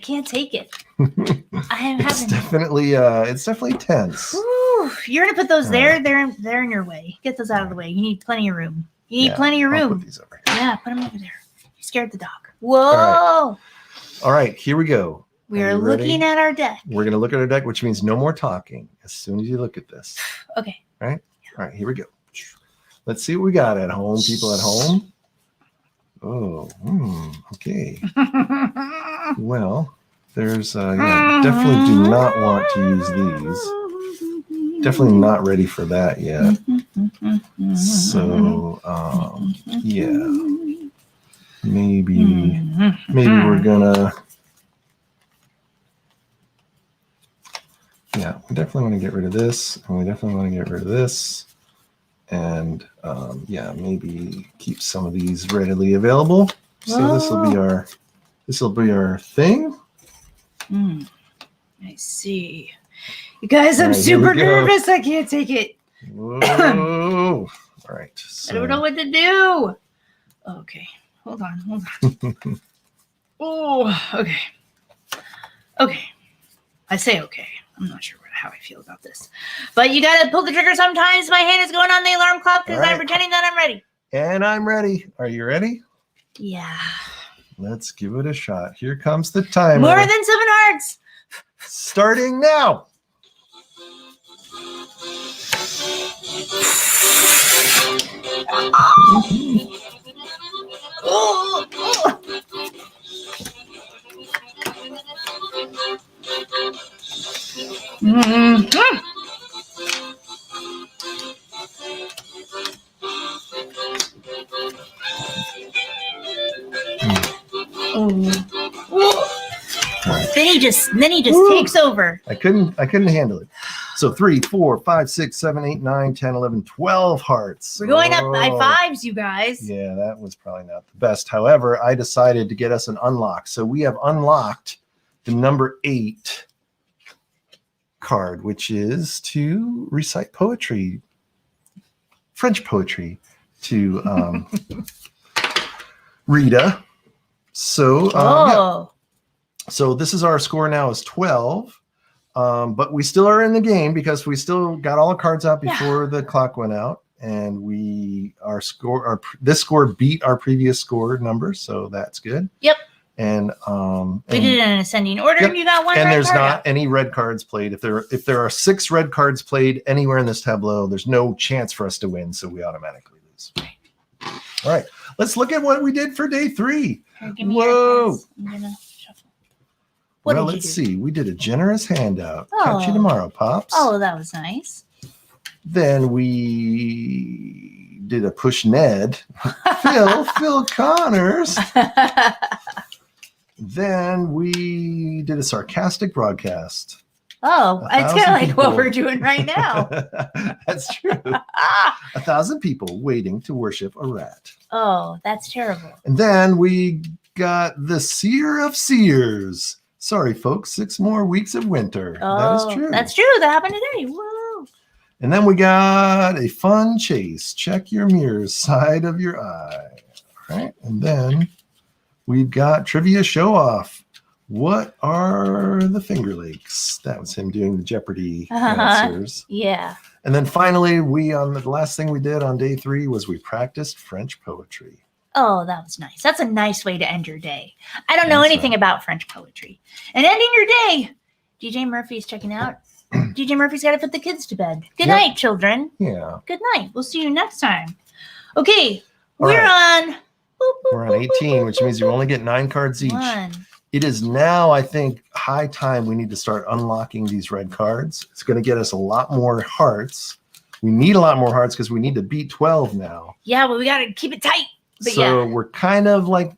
[SPEAKER 2] can't take it.
[SPEAKER 1] It's definitely tense.
[SPEAKER 2] Ooh, you're gonna put those there. They're in your way. Get those out of the way. You need plenty of room. Plenty of room.
[SPEAKER 1] I'll put these over here.
[SPEAKER 2] Yeah, put them over there. You scared the dog. Whoa.
[SPEAKER 1] All right, here we go.
[SPEAKER 2] We are looking at our deck.
[SPEAKER 1] We're gonna look at our deck, which means no more talking as soon as you look at this.
[SPEAKER 2] Okay.
[SPEAKER 1] All right. Yeah. All right, here we go. Let's see what we got at home. People at home. Oh, okay. Well, there's definitely do not want to use these. Definitely not ready for that yet. So, maybe we're gonna. Yeah, we definitely want to get rid of this, and we definitely want to get rid of this. And maybe keep some of these readily available. So this will be our thing.
[SPEAKER 2] I see. You guys, I'm super nervous. I can't take it.
[SPEAKER 1] Whoa. All right. So.
[SPEAKER 2] I don't know what to do. Okay. Hold on. Okay. I say okay. I'm not sure how I feel about this. But you got to pull the trigger sometimes. My hand is going on the alarm clock because I'm pretending that I'm ready.
[SPEAKER 1] And I'm ready. Are you ready?
[SPEAKER 2] Yeah.
[SPEAKER 1] Let's give it a shot. Here comes the timer.
[SPEAKER 2] More than 7 hearts.
[SPEAKER 1] Starting now.
[SPEAKER 2] Then he just takes over.
[SPEAKER 1] I couldn't handle it. So 3, 4, 5, 6, 7, 8, 9, 10, 11, 12 hearts.
[SPEAKER 2] We're going up by 5s, you guys.
[SPEAKER 1] Yeah, that was probably not the best. However, I decided to get us an unlock. So we have unlocked the number 8 card, which is to recite poetry, French poetry to Rita. So, So this is our score now is 12, but we still are in the game because we still got all the cards out before the clock went out, and this score beat our previous score number, so that's good.
[SPEAKER 2] Yep.
[SPEAKER 1] And
[SPEAKER 2] we did it in an ascending order, and you got one.
[SPEAKER 1] And there's not any red cards played. If there are 6 red cards played anywhere in this tableau, there's no chance for us to win, so we automatically lose. All right, let's look at what we did for day 3. Whoa. Let's see. We did a generous handout. Catch you tomorrow, Pops.
[SPEAKER 2] Oh, that was nice.
[SPEAKER 1] Then we did a push Ned. Phil Connors. Then we did a sarcastic broadcast.
[SPEAKER 2] Oh, it's kind of like
[SPEAKER 1] people.
[SPEAKER 2] what we're doing right now.
[SPEAKER 1] That's true. 1,000 people waiting to worship a rat.
[SPEAKER 2] Oh, that's terrible.
[SPEAKER 1] And then we got the Seer of Seers. Sorry, folks, 6 more weeks of winter.
[SPEAKER 2] Oh,
[SPEAKER 1] that is true.
[SPEAKER 2] That's true. That happened today. Whoa.
[SPEAKER 1] And then we got a fun chase. Check your mirrors, side of your eye. All right. And then we've got trivia show off. What are the Finger Lakes? That was him doing the Jeopardy answers.
[SPEAKER 2] Yeah.
[SPEAKER 1] And then finally, the last thing we did on day 3 was we practiced French poetry.
[SPEAKER 2] Oh, that was nice. That's a nice way to end your day. I don't know anything about French poetry. And ending your day, DJ Murphy's checking out. DJ Murphy's got to put the kids to bed. Good night, children.
[SPEAKER 1] Yeah.
[SPEAKER 2] Good night. We'll see you next time. Okay, we're on
[SPEAKER 1] 18, which means you only get 9 cards each.
[SPEAKER 2] 1.
[SPEAKER 1] It is now, I think, high time we need to start unlocking these red cards. It's going to get us a lot more hearts. We need a lot more hearts because we need to beat 12 now.
[SPEAKER 2] Yeah, but we got to keep it tight. But
[SPEAKER 1] so we're kind of like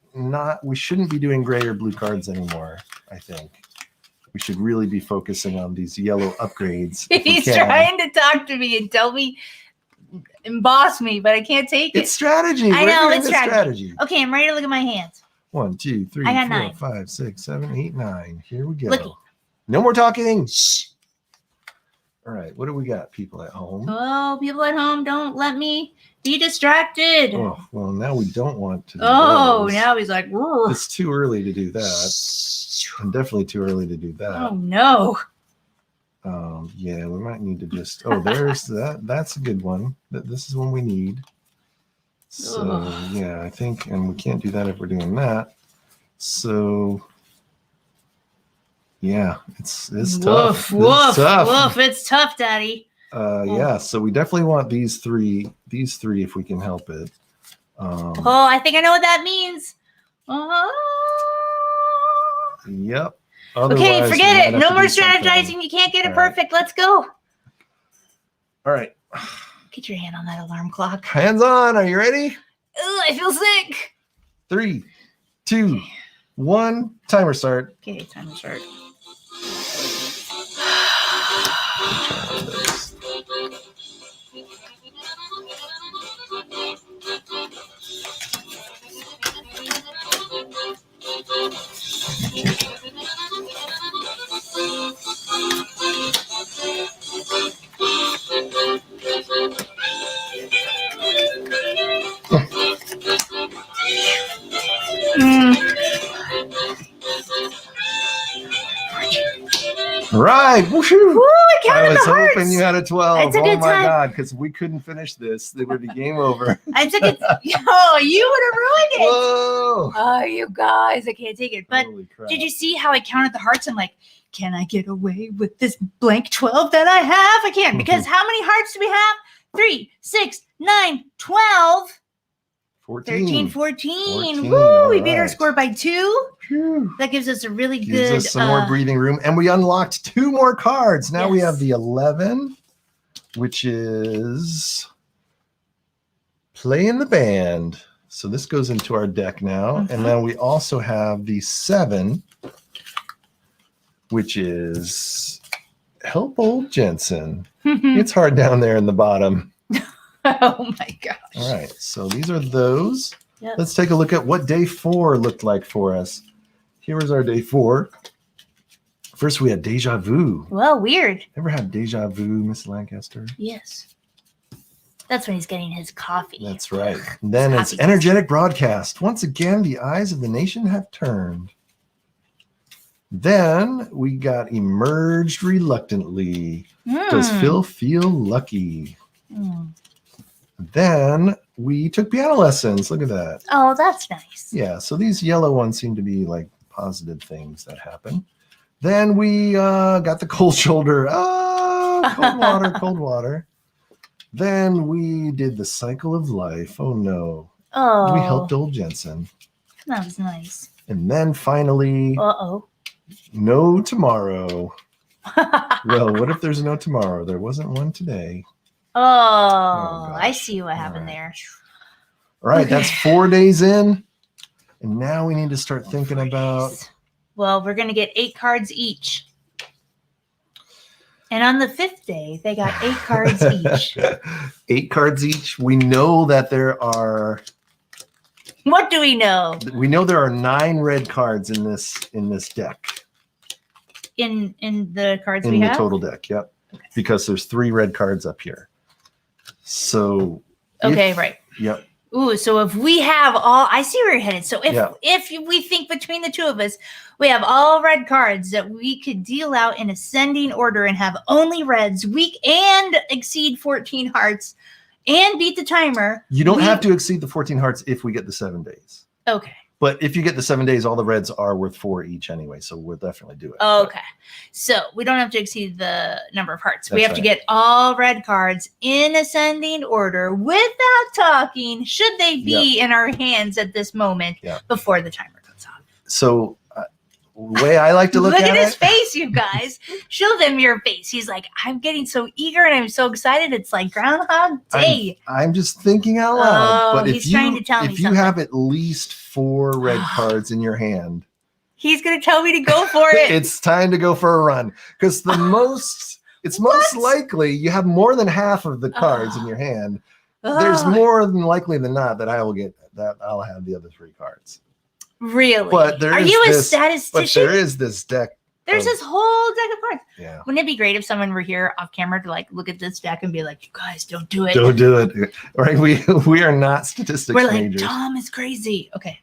[SPEAKER 1] we shouldn't be doing gray or blue cards anymore, I think. We should really be focusing on these yellow upgrades.
[SPEAKER 2] He's trying to talk to me and tell me, emboss me, but I can't take it.
[SPEAKER 1] It's strategy.
[SPEAKER 2] I know, it's strategy. Okay, I'm ready to look at my hands.
[SPEAKER 1] 1, 2, 3,
[SPEAKER 2] I got
[SPEAKER 1] 4,
[SPEAKER 2] 9.
[SPEAKER 1] 5, 6, 7, 8, 9. Here we go.
[SPEAKER 2] Looky.
[SPEAKER 1] No more talking. Shh. All right, what do we got, people at home?
[SPEAKER 2] Oh, people at home, don't let me be distracted.
[SPEAKER 1] Oh, well, now we don't want to do
[SPEAKER 2] those.
[SPEAKER 1] those.
[SPEAKER 2] Now he's like, whoa.
[SPEAKER 1] It's too early to do that. And definitely too early to do that.
[SPEAKER 2] Oh, no.
[SPEAKER 1] Yeah, we might need to just, there's that. That's a good one. This is one we need. So, yeah, I think, and we can't do that if we're doing that. So, yeah, it's tough.
[SPEAKER 2] Woof. It's tough, Daddy.
[SPEAKER 1] Yeah, so we definitely want these three if we can help it.
[SPEAKER 2] I think I know what that means.
[SPEAKER 1] Yep.
[SPEAKER 2] Okay, forget it. No more strategizing. You can't get it perfect. Let's go.
[SPEAKER 1] All right.
[SPEAKER 2] Get your hand on that alarm clock.
[SPEAKER 1] Hands on. Are you ready?
[SPEAKER 2] Ugh, I feel sick.
[SPEAKER 1] 3, 2, 1. Timer start.
[SPEAKER 2] Okay, timer start.
[SPEAKER 1] Right. Woo-hoo.
[SPEAKER 2] Woo, I counted
[SPEAKER 1] I was
[SPEAKER 2] the hearts.
[SPEAKER 1] hoping you had a 12.
[SPEAKER 2] It's a good time.
[SPEAKER 1] God, because we couldn't finish this. It would be game over.
[SPEAKER 2] I took it. Oh, you would have ruined it.
[SPEAKER 1] Whoa.
[SPEAKER 2] Oh, you guys, I can't take it. But
[SPEAKER 1] Holy crap.
[SPEAKER 2] did you see how I counted the hearts? I'm like, can I get away with this blank 12 that I have? I can't, because how many hearts do we have? 3, 6, 9, 12. 13, 14. Woo! We beat our score by 2.
[SPEAKER 1] Phew.
[SPEAKER 2] That gives us a really
[SPEAKER 1] Gives
[SPEAKER 2] good
[SPEAKER 1] us some more breathing room. And we unlocked 2 more cards. Now we have the 11, which is Play in the Band. So this goes into our deck now. And then we also have the 7, which is Help Old Jensen. It's hard down there in the bottom.
[SPEAKER 2] Oh my gosh.
[SPEAKER 1] All right, so these are those.
[SPEAKER 2] Yep.
[SPEAKER 1] Let's take a look at what day 4 looked like for us. Here was our day 4. First, we had Deja Vu.
[SPEAKER 2] Well, weird.
[SPEAKER 1] Ever had Deja Vu, Miss Lancaster?
[SPEAKER 2] Yes. That's when he's getting his coffee.
[SPEAKER 1] That's right. And then it's
[SPEAKER 2] Coffee.
[SPEAKER 1] Energetic Broadcast. Once again, the eyes of the nation have turned. Then we got Emerged Reluctantly. Does Phil feel lucky? Then we took piano lessons. Look at that.
[SPEAKER 2] Oh, that's nice.
[SPEAKER 1] Yeah, so these yellow ones seem to be like positive things that happen. Then we got the cold shoulder. Cold water. Then we did the cycle of life. Oh, no.
[SPEAKER 2] Oh.
[SPEAKER 1] We helped old Jensen.
[SPEAKER 2] That was nice.
[SPEAKER 1] And then finally, no tomorrow. Well, what if there's no tomorrow? There wasn't one today.
[SPEAKER 2] Oh, I
[SPEAKER 1] gosh.
[SPEAKER 2] see what happened
[SPEAKER 1] All right.
[SPEAKER 2] there.
[SPEAKER 1] All right,
[SPEAKER 2] Okay.
[SPEAKER 1] that's 4 days in. And now we need to start thinking
[SPEAKER 2] 4
[SPEAKER 1] about.
[SPEAKER 2] days. Well, we're going to get 8 cards each. And on the 5th day, they got 8 cards each.
[SPEAKER 1] 8 cards each. We know that there are.
[SPEAKER 2] What do we know?
[SPEAKER 1] We know there are 9 red cards in this deck.
[SPEAKER 2] In the cards
[SPEAKER 1] In
[SPEAKER 2] we
[SPEAKER 1] the
[SPEAKER 2] have?
[SPEAKER 1] total deck, yep.
[SPEAKER 2] Okay.
[SPEAKER 1] Because there's 3 red cards up here. So.
[SPEAKER 2] Okay, right.
[SPEAKER 1] Yep.
[SPEAKER 2] Ooh, so if we have all, I see where you're headed. So
[SPEAKER 1] Yeah.
[SPEAKER 2] if we think between the two of us, we have all red cards that we could deal out in ascending order and have only reds, weak and exceed 14 hearts, and beat the timer.
[SPEAKER 1] You don't have to exceed the 14 hearts if we get the 7 days.
[SPEAKER 2] Okay.
[SPEAKER 1] But if you get the 7 days, all the reds are worth 4 each anyway, so we'll definitely do it.
[SPEAKER 2] Okay. So we don't have to exceed the number of hearts. We
[SPEAKER 1] That's
[SPEAKER 2] have to get all red cards in ascending order without talking, should they be in our hands at this moment before the timer goes off.
[SPEAKER 1] So the way I like to look at
[SPEAKER 2] his
[SPEAKER 1] it,
[SPEAKER 2] face, you guys. Show them your face. He's like, I'm getting so eager and I'm so excited. It's like Groundhog Day.
[SPEAKER 1] I'm just thinking out loud.
[SPEAKER 2] Oh,
[SPEAKER 1] but
[SPEAKER 2] he's trying to tell me
[SPEAKER 1] if you
[SPEAKER 2] something.
[SPEAKER 1] have at least 4 red cards in your hand,
[SPEAKER 2] He's going to tell me to go for it.
[SPEAKER 1] it's time to go for a run. Because most likely you have more than half of the cards in your hand. There's more than likely than not that I'll have the other 3 cards.
[SPEAKER 2] Really?
[SPEAKER 1] But
[SPEAKER 2] Are you a statistician?
[SPEAKER 1] But there is this deck.
[SPEAKER 2] There's this whole deck of cards.
[SPEAKER 1] Yeah.
[SPEAKER 2] Wouldn't it be great if someone were here off camera to like look at this deck and be like, you guys, don't do it.
[SPEAKER 1] Don't do it. Right? We are not statistics
[SPEAKER 2] We're like,
[SPEAKER 1] majors.
[SPEAKER 2] Tom is crazy. Okay.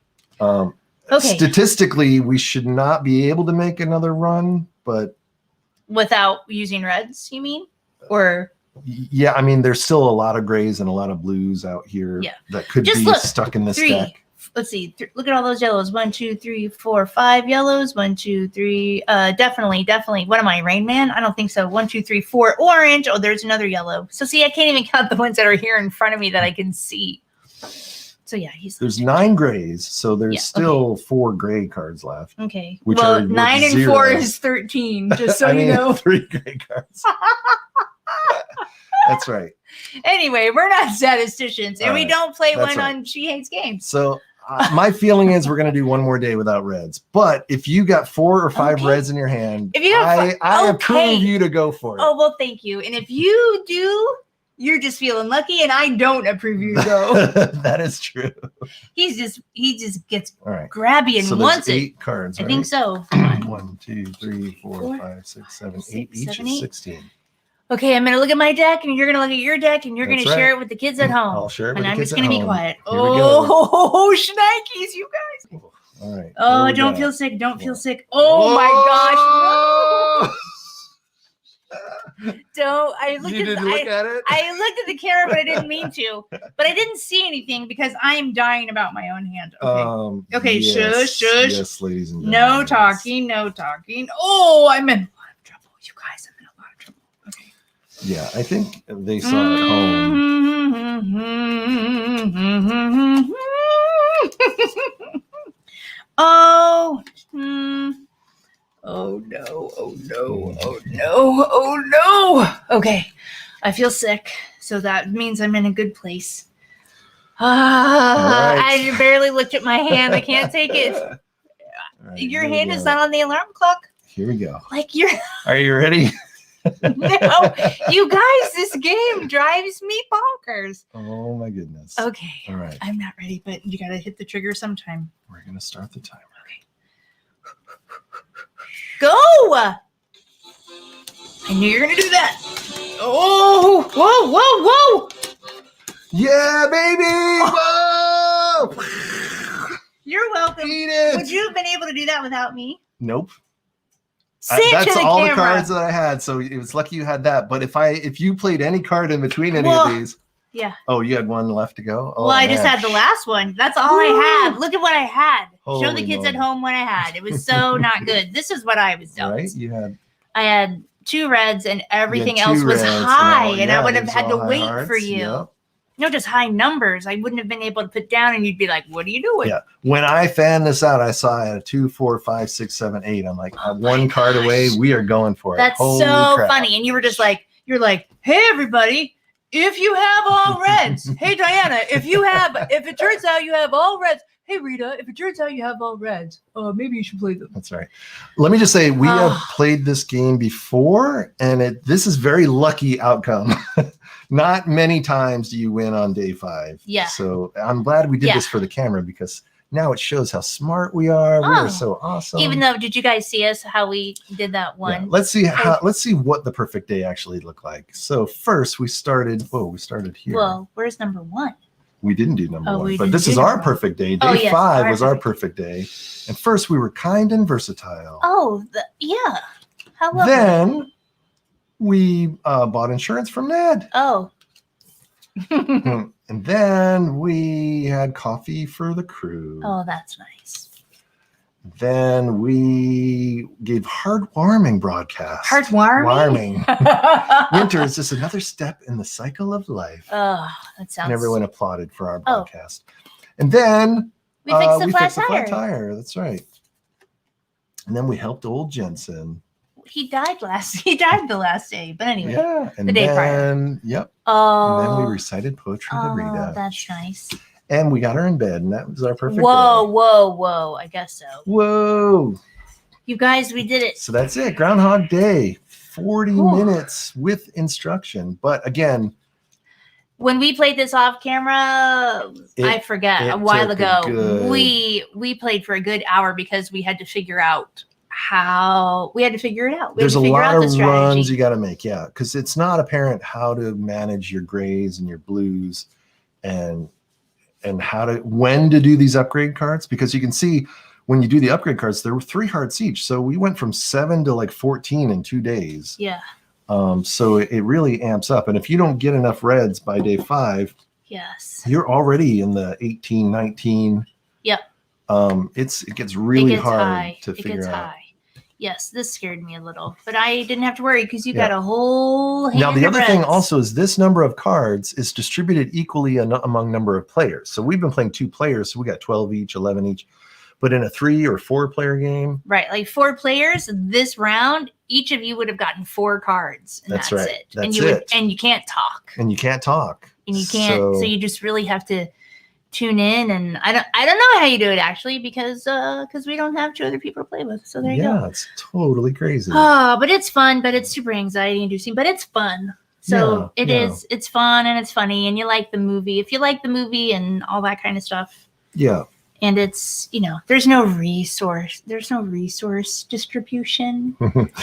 [SPEAKER 1] Okay. Statistically, we should not be able to make another run, but
[SPEAKER 2] without using reds, you mean? Or
[SPEAKER 1] yeah, I mean, there's still a lot of grays and a lot of blues out here that could
[SPEAKER 2] just
[SPEAKER 1] be stuck in this
[SPEAKER 2] 3.
[SPEAKER 1] deck.
[SPEAKER 2] Let's see. Look at all those yellows. 1, 2, 3, 4, 5 yellows. 1, 2, 3. Definitely. What am I, Rain Man? I don't think so. 1, 2, 3, 4 orange. Oh, there's another yellow. So see, I can't even count the ones that are here in front of me that I can see. So yeah, there's
[SPEAKER 1] 9 grays, so there's still 4 gray cards left.
[SPEAKER 2] Okay.
[SPEAKER 1] Which
[SPEAKER 2] well,
[SPEAKER 1] are
[SPEAKER 2] 9 and
[SPEAKER 1] 0.
[SPEAKER 2] 4 is 13. Just so you know.
[SPEAKER 1] 3 gray cards. That's right.
[SPEAKER 2] Anyway, we're not statisticians, and we don't play
[SPEAKER 1] That's
[SPEAKER 2] one on She Hates Games.
[SPEAKER 1] So my feeling is we're going to do one more day without reds. But if you got 4 or 5 reds in your hand,
[SPEAKER 2] if you have
[SPEAKER 1] I approve you to go for it.
[SPEAKER 2] Oh, well, thank you. And if you do, you're just feeling lucky, and I don't approve you to go.
[SPEAKER 1] That is true.
[SPEAKER 2] He just gets
[SPEAKER 1] right.
[SPEAKER 2] grabby and
[SPEAKER 1] so
[SPEAKER 2] wants
[SPEAKER 1] 8 cards.
[SPEAKER 2] I think so.
[SPEAKER 1] 1, 2, 3, 4, 5, 6, 7, 8. Each is 16.
[SPEAKER 2] Okay, I'm gonna look at my deck, and you're gonna look at your deck, and you're gonna share it with the kids at home.
[SPEAKER 1] I'll share it with
[SPEAKER 2] and
[SPEAKER 1] the
[SPEAKER 2] I'm
[SPEAKER 1] kids
[SPEAKER 2] just gonna
[SPEAKER 1] at
[SPEAKER 2] be
[SPEAKER 1] home.
[SPEAKER 2] quiet.
[SPEAKER 1] Here we go.
[SPEAKER 2] Oh, shnikes, you guys!
[SPEAKER 1] All right.
[SPEAKER 2] Oh, don't feel sick. Don't feel sick. Oh my gosh! Don't. I looked at it. I looked at the camera, but I didn't mean to. But I didn't see anything because I'm dying about my own hand. Okay. Okay.
[SPEAKER 1] Yes,
[SPEAKER 2] Shush.
[SPEAKER 1] Yes, ladies and
[SPEAKER 2] No
[SPEAKER 1] gentlemen.
[SPEAKER 2] talking. No talking. Oh, I'm in a lot of trouble, you guys. I'm in a lot of trouble. Okay.
[SPEAKER 1] Yeah, I think they saw it at home.
[SPEAKER 2] Oh. Oh no, oh no, oh no, oh no. Okay, I feel sick, so that means I'm in a good place. I barely looked at my hand. I can't take it.
[SPEAKER 1] Right,
[SPEAKER 2] your hand is not on the alarm clock.
[SPEAKER 1] Here we go.
[SPEAKER 2] Like you're.
[SPEAKER 1] Are you ready?
[SPEAKER 2] No, you guys, this game drives me bonkers.
[SPEAKER 1] Oh my goodness.
[SPEAKER 2] Okay.
[SPEAKER 1] All right.
[SPEAKER 2] I'm not ready, but you got to hit the trigger sometime.
[SPEAKER 1] We're going to start the timer.
[SPEAKER 2] Go! I knew you were going to do that. Oh, whoa, whoa, whoa.
[SPEAKER 1] Yeah, baby. Whoa.
[SPEAKER 2] You're welcome.
[SPEAKER 1] Eat it.
[SPEAKER 2] Would you have been able to do that without me?
[SPEAKER 1] Nope.
[SPEAKER 2] That's
[SPEAKER 1] all the cards that I had. So it was lucky you had that. But if you played any card in between any of these.
[SPEAKER 2] Yeah.
[SPEAKER 1] Oh, you had one left to go? Oh,
[SPEAKER 2] well, I just had the last one. That's all I had. Look at what I had.
[SPEAKER 1] Holy
[SPEAKER 2] Show the kids
[SPEAKER 1] moly.
[SPEAKER 2] at home what I had. It was so not good. This is what I was dealt.
[SPEAKER 1] Right?
[SPEAKER 2] I had 2 reds and everything else was high, and I would have had to wait for you.
[SPEAKER 1] Yep.
[SPEAKER 2] No, just high numbers. I wouldn't have been able to put down, and you'd be like, "What are you doing?"
[SPEAKER 1] Yeah. When I fanned this out, I saw I had a 2, 4, 5, 6, 7, 8. I'm like, one card away. We are going for it.
[SPEAKER 2] That's
[SPEAKER 1] Holy
[SPEAKER 2] so
[SPEAKER 1] crap.
[SPEAKER 2] funny. And you were just like, you're like, "Hey, everybody, if you have all reds, hey Diana, if it turns out you have all reds, hey Rita, if it turns out you have all reds, maybe you should play them.
[SPEAKER 1] That's right. Let me just say, we have played this game before, and this is very lucky outcome. Not many times do you win on day 5.
[SPEAKER 2] Yeah.
[SPEAKER 1] So I'm glad we did this for the camera, because now it shows how smart we are. We are so awesome.
[SPEAKER 2] Even though, did you guys see us how we did that one?
[SPEAKER 1] Yeah. Let's see what the perfect day actually looked like. So first we started here.
[SPEAKER 2] Well, where's number 1?
[SPEAKER 1] We didn't do number 1, but this is our perfect day. Day 5 was our perfect day. And first we were kind and versatile.
[SPEAKER 2] Oh, yeah. How lovely.
[SPEAKER 1] Then we bought insurance from Ned.
[SPEAKER 2] Oh.
[SPEAKER 1] And then we had coffee for the crew.
[SPEAKER 2] Oh, that's nice.
[SPEAKER 1] Then we gave heartwarming broadcasts.
[SPEAKER 2] Heartwarming?
[SPEAKER 1] Winter is just another step in the cycle of life.
[SPEAKER 2] Oh, that sounds...
[SPEAKER 1] And everyone applauded for our broadcast. And then
[SPEAKER 2] we fixed the flat
[SPEAKER 1] tire. That's right. And then we helped old Jensen.
[SPEAKER 2] He died the last day, but anyway.
[SPEAKER 1] Yeah, and
[SPEAKER 2] the day prior.
[SPEAKER 1] Yep.
[SPEAKER 2] Oh.
[SPEAKER 1] And then we recited poetry to Rita.
[SPEAKER 2] Oh, that's nice.
[SPEAKER 1] And we got her in bed, and that was our perfect day.
[SPEAKER 2] Whoa. I guess so.
[SPEAKER 1] Whoa.
[SPEAKER 2] You guys, we did it.
[SPEAKER 1] So that's it. Groundhog Day. 40 minutes with instruction. But again,
[SPEAKER 2] when we played this off camera, I forget, a while ago, we played for a good hour because we had to figure out we had to figure it out.
[SPEAKER 1] There's a lot of runs you got to make, because it's not apparent how to manage your grays and your blues, and when to do these upgrade cards, because you can see when you do the upgrade cards, there were 3 hearts each, so we went from 7 to like 14 in 2 days.
[SPEAKER 2] Yeah. So
[SPEAKER 1] it really amps up, and if you don't get enough reds by day 5,
[SPEAKER 2] yes,
[SPEAKER 1] you're already in the 18, 19.
[SPEAKER 2] Yep.
[SPEAKER 1] It gets really hard to figure out.
[SPEAKER 2] High. Yes, this scared me a little, but I didn't have to worry because you got a whole hand.
[SPEAKER 1] Now, the other thing also is this number of cards is distributed equally among number of players. So we've been playing 2 players, so we got 12 each, 11 each. But in a 3 or 4 player game,
[SPEAKER 2] right? Like 4 players this round, each of you would have gotten 4 cards. And that's right. It.
[SPEAKER 1] That's it.
[SPEAKER 2] And you can't talk.
[SPEAKER 1] And you can't talk.
[SPEAKER 2] And you can't. So you just really have to tune in, and I don't know how you do it actually, because we don't have 2 other people to play with. So there you go.
[SPEAKER 1] Yeah, it's totally crazy.
[SPEAKER 2] But it's fun, but it's super anxiety inducing, but it's fun. So it's fun and it's funny, and you like the movie. If you like the movie and all that kind of stuff. Yeah. And it's, there's no resource distribution.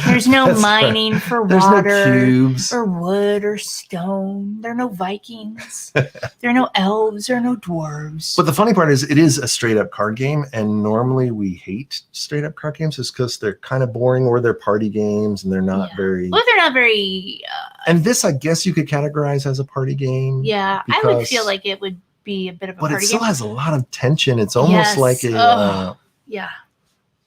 [SPEAKER 2] There's no mining for water,
[SPEAKER 1] no cubes,
[SPEAKER 2] or wood or stone. There are no Vikings. There are no elves or no dwarves.
[SPEAKER 1] But the funny part is, it is a straight up card game. And normally we hate straight up card games just because they're kind of boring, or they're party games and they're not very.
[SPEAKER 2] Well, they're not very.
[SPEAKER 1] And this, I guess you could categorize as a party game.
[SPEAKER 2] Yeah, I would feel like it would be a bit of a party game.
[SPEAKER 1] But it still has a lot of tension. It's almost like a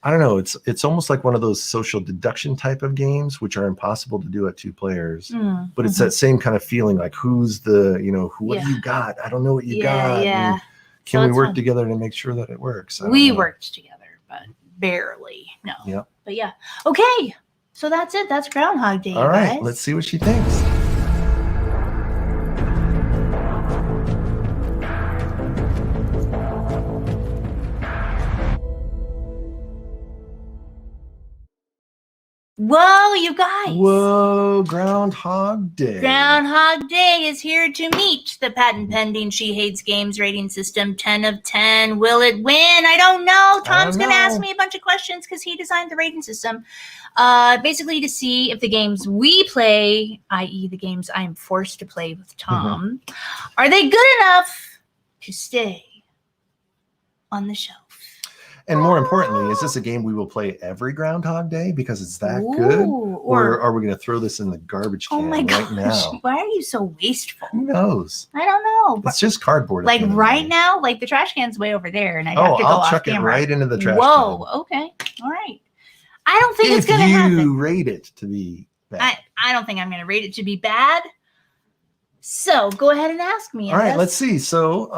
[SPEAKER 1] I don't know, it's almost like one of those social deduction type of games, which are impossible to do at 2 players. But it's that same kind of feeling, like who's the, what do you got? I don't know what you got.
[SPEAKER 2] Yeah.
[SPEAKER 1] Can we work together to make sure that it works?
[SPEAKER 2] We worked together, but barely. No.
[SPEAKER 1] Yeah.
[SPEAKER 2] But yeah. Okay. So that's it. That's Groundhog Day.
[SPEAKER 1] All right. Let's see what she thinks.
[SPEAKER 2] Whoa, you guys.
[SPEAKER 1] Whoa, Groundhog Day.
[SPEAKER 2] Groundhog Day is here to meet the patent pending She Hates Games rating system. 10 of 10. Will it win? I don't know. Tom's going to ask me a bunch of questions because he designed the rating system. Basically to see if the games we play, i.e. the games I am forced to play with Tom, are they good enough to stay on the shelf?
[SPEAKER 1] And more importantly, is this a game we will play every Groundhog Day because it's that good? Or are we going to throw this in the garbage can right now?
[SPEAKER 2] Why are you so wasteful?
[SPEAKER 1] Who knows?
[SPEAKER 2] I don't know.
[SPEAKER 1] It's just cardboard.
[SPEAKER 2] Like right now, like the trash can's way over there, and I have to go
[SPEAKER 1] I'll chuck it right into the trash can.
[SPEAKER 2] Whoa, okay. All right. I don't think it's going to happen.
[SPEAKER 1] If you rate it to be bad.
[SPEAKER 2] I don't think I'm going to rate it to be bad. So go ahead and ask me.
[SPEAKER 1] All right, let's see. So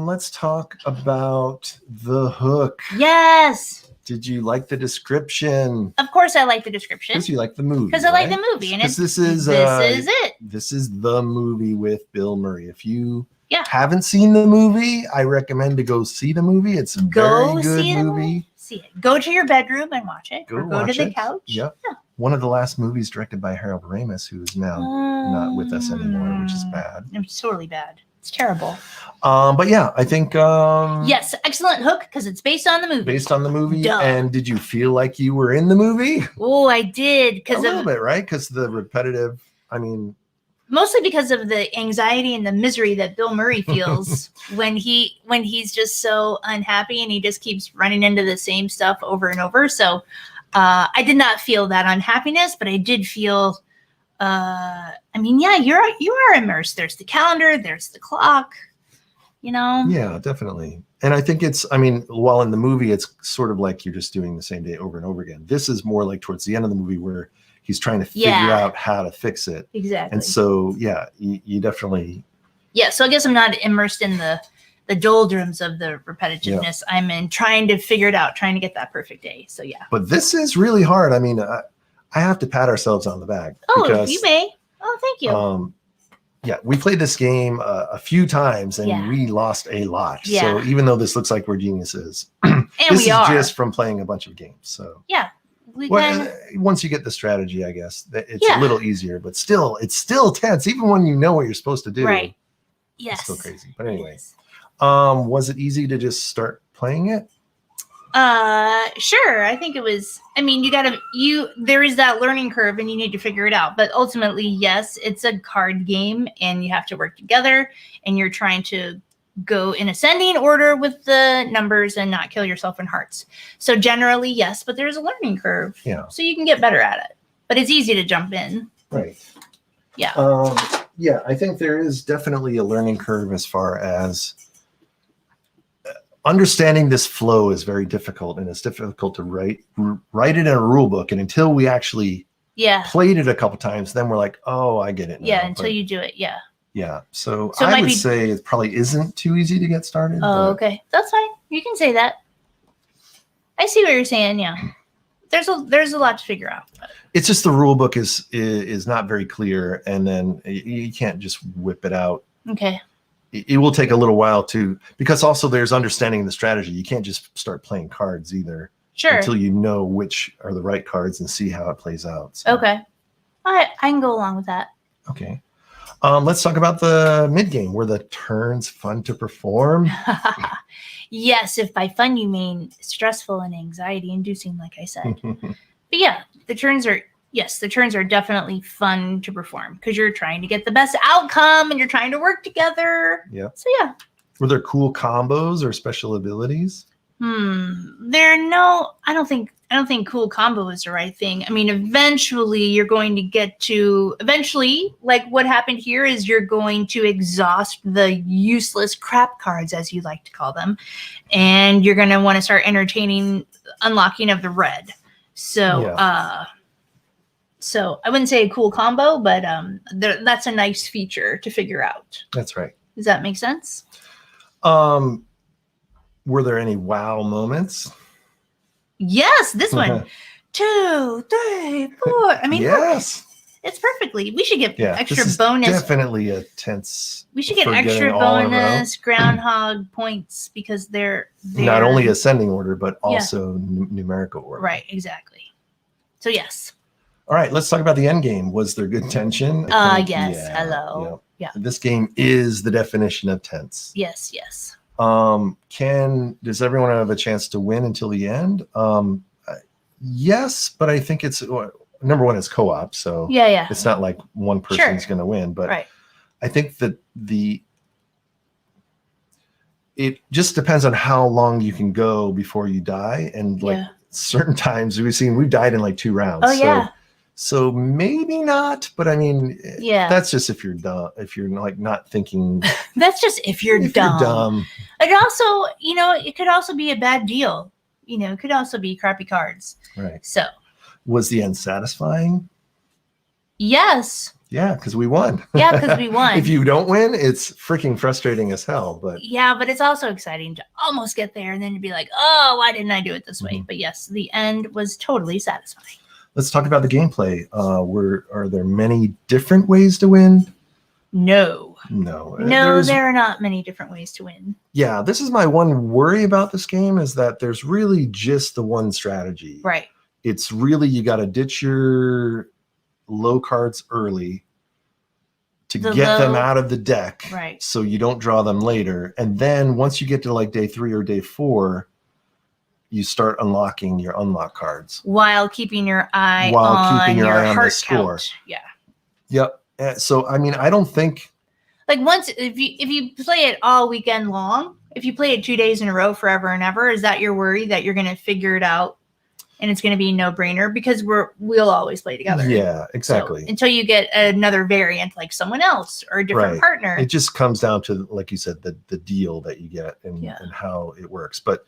[SPEAKER 1] let's talk about the hook.
[SPEAKER 2] Yes.
[SPEAKER 1] Did you like the description?
[SPEAKER 2] Of course, I like the description.
[SPEAKER 1] Because you like the movie.
[SPEAKER 2] Because I like the movie, and
[SPEAKER 1] this is it. This is the movie with Bill Murray. If you haven't seen the movie, I recommend to go see the movie. It's a very good movie.
[SPEAKER 2] See it. Go to your bedroom and watch it. Go to the couch.
[SPEAKER 1] Yep. Yeah. One of the last movies directed by Harold Ramis, who is now not with us anymore, which is bad.
[SPEAKER 2] It's totally bad. It's terrible.
[SPEAKER 1] But yeah, I think
[SPEAKER 2] yes, excellent hook because it's based on the movie.
[SPEAKER 1] Based on the movie. Duh. And did you feel like you were in the movie?
[SPEAKER 2] Oh, I did.
[SPEAKER 1] A little bit, right? Because the repetitive, I mean,
[SPEAKER 2] mostly because of the anxiety and the misery that Bill Murray feels when he's just so unhappy and he just keeps running into the same stuff over and over. So I did not feel that unhappiness, but I did feel I mean, yeah, you are immersed. There's the calendar, there's the clock, you know?
[SPEAKER 1] Yeah, definitely. And I think while in the movie, it's sort of like you're just doing the same day over and over again. This is more like towards the end of the movie where he's trying to figure out how to fix it.
[SPEAKER 2] Exactly.
[SPEAKER 1] And so, yeah, you definitely.
[SPEAKER 2] Yeah. So I guess I'm not immersed in the doldrums of the repetitiveness. Yeah. I'm in trying to figure it out, trying to get that perfect day. So yeah.
[SPEAKER 1] But this is really hard. I mean, I have to pat ourselves on the back.
[SPEAKER 2] Oh, because, you may. Oh, thank you.
[SPEAKER 1] Yeah, we played this game a few times and we lost a lot. Yeah. So even though this looks like we're geniuses,
[SPEAKER 2] and
[SPEAKER 1] this is just from playing a bunch of games. So
[SPEAKER 2] yeah,
[SPEAKER 1] once you get the strategy, I guess it's a little easier. But still, it's still tense, even when you know what you're supposed to do.
[SPEAKER 2] Right. Yes.
[SPEAKER 1] It's still crazy. But anyway, was it easy to just start playing it?
[SPEAKER 2] Sure. I think it was, I mean, there is that learning curve and you need to figure it out, but ultimately, yes, it's a card game and you have to work together and you're trying to go in ascending order with the numbers and not kill yourself in hearts. So generally, yes, but there's a learning curve.
[SPEAKER 1] Yeah.
[SPEAKER 2] So you can get better at it, but it's easy to jump in.
[SPEAKER 1] Right.
[SPEAKER 2] Yeah.
[SPEAKER 1] Yeah, I think there is definitely a learning curve as far as understanding this flow is very difficult, and it's difficult to write it in a rule book. And until we actually played it a couple times, then we're like, oh, I get it now.
[SPEAKER 2] Yeah, until you do it. Yeah.
[SPEAKER 1] Yeah. So I would say it probably isn't too easy to get started.
[SPEAKER 2] Oh, okay. That's fine. You can say that. I see what you're saying. Yeah. There's a lot to figure out.
[SPEAKER 1] It's just the rule book is not very clear, and then you can't just whip it out.
[SPEAKER 2] Okay.
[SPEAKER 1] It will take a little while because also there's understanding the strategy. You can't just start playing cards either.
[SPEAKER 2] Sure.
[SPEAKER 1] Until you know which are the right cards and see how it plays out. So.
[SPEAKER 2] Okay. All right. I can go along with that.
[SPEAKER 1] Okay. Let's talk about the mid game. Were the turns fun to perform?
[SPEAKER 2] Yes. If by fun you mean stressful and anxiety inducing, like I said. But yeah, the turns are definitely fun to perform because you're trying to get the best outcome and you're trying to work together.
[SPEAKER 1] Yeah.
[SPEAKER 2] So yeah.
[SPEAKER 1] Were there cool combos or special abilities?
[SPEAKER 2] I don't think cool combo is the right thing. I mean, eventually you're going to get to like what happened here is you're going to exhaust the useless crap cards, as you like to call them. And you're going to want to start entertaining unlocking of the red. So, So I wouldn't say a cool combo, but that's a nice feature to figure out.
[SPEAKER 1] That's right.
[SPEAKER 2] Does that make sense?
[SPEAKER 1] Were there any wow moments?
[SPEAKER 2] Yes, this one. 2, 3, 4. I mean,
[SPEAKER 1] yes,
[SPEAKER 2] it's perfectly. We should get extra bonus.
[SPEAKER 1] Definitely a tense.
[SPEAKER 2] We should get extra bonus Groundhog points because they're
[SPEAKER 1] not only ascending order but also numerical order.
[SPEAKER 2] Right, exactly. So yes.
[SPEAKER 1] All right, let's talk about the end game. Was there good tension?
[SPEAKER 2] Yes. Yeah, hello. Yeah.
[SPEAKER 1] This game is the definition of tense.
[SPEAKER 2] Yes. Yes.
[SPEAKER 1] Does everyone have a chance to win until the end? Yes, but I think it's number one, it's co-op, so it's not like one person's going to win. But I think that it just depends on how long you can go before you die, and certain times we've died in like 2 rounds.
[SPEAKER 2] Oh yeah.
[SPEAKER 1] So maybe not, but I mean, that's just if you're dumb, if you're like not thinking.
[SPEAKER 2] That's just if you're dumb. It also, it could also be a bad deal. It could also be crappy cards.
[SPEAKER 1] Right.
[SPEAKER 2] So.
[SPEAKER 1] Was the end satisfying?
[SPEAKER 2] Yes.
[SPEAKER 1] Yeah, because we won.
[SPEAKER 2] Yeah, because we won.
[SPEAKER 1] If you don't win, it's freaking frustrating as hell. But
[SPEAKER 2] yeah, but it's also exciting to almost get there and then to be like, oh, why didn't I do it this way? But yes, the end was totally satisfying.
[SPEAKER 1] Let's talk about the gameplay. Are there many different ways to win?
[SPEAKER 2] No,
[SPEAKER 1] No,
[SPEAKER 2] there are not many different ways to win.
[SPEAKER 1] Yeah, this is my one worry about this game is that there's really just the one strategy.
[SPEAKER 2] Right.
[SPEAKER 1] It's really, you got to ditch your low cards early to get them out of the deck.
[SPEAKER 2] Right.
[SPEAKER 1] So you don't draw them later. And then once you get to like day 3 or day 4, you start unlocking your unlock cards.
[SPEAKER 2] While keeping your eye on your heart score. Yeah.
[SPEAKER 1] Yep. So, I mean, I don't think...
[SPEAKER 2] Like once, if you play it all weekend long, if you play it 2 days in a row forever and ever, is that your worry that you're going to figure it out and it's going to be a no-brainer? Because we'll always play together.
[SPEAKER 1] Yeah, exactly.
[SPEAKER 2] So, until you get another variant like someone else or a different partner.
[SPEAKER 1] It just comes down to, like you said, the deal that you get and how it works. But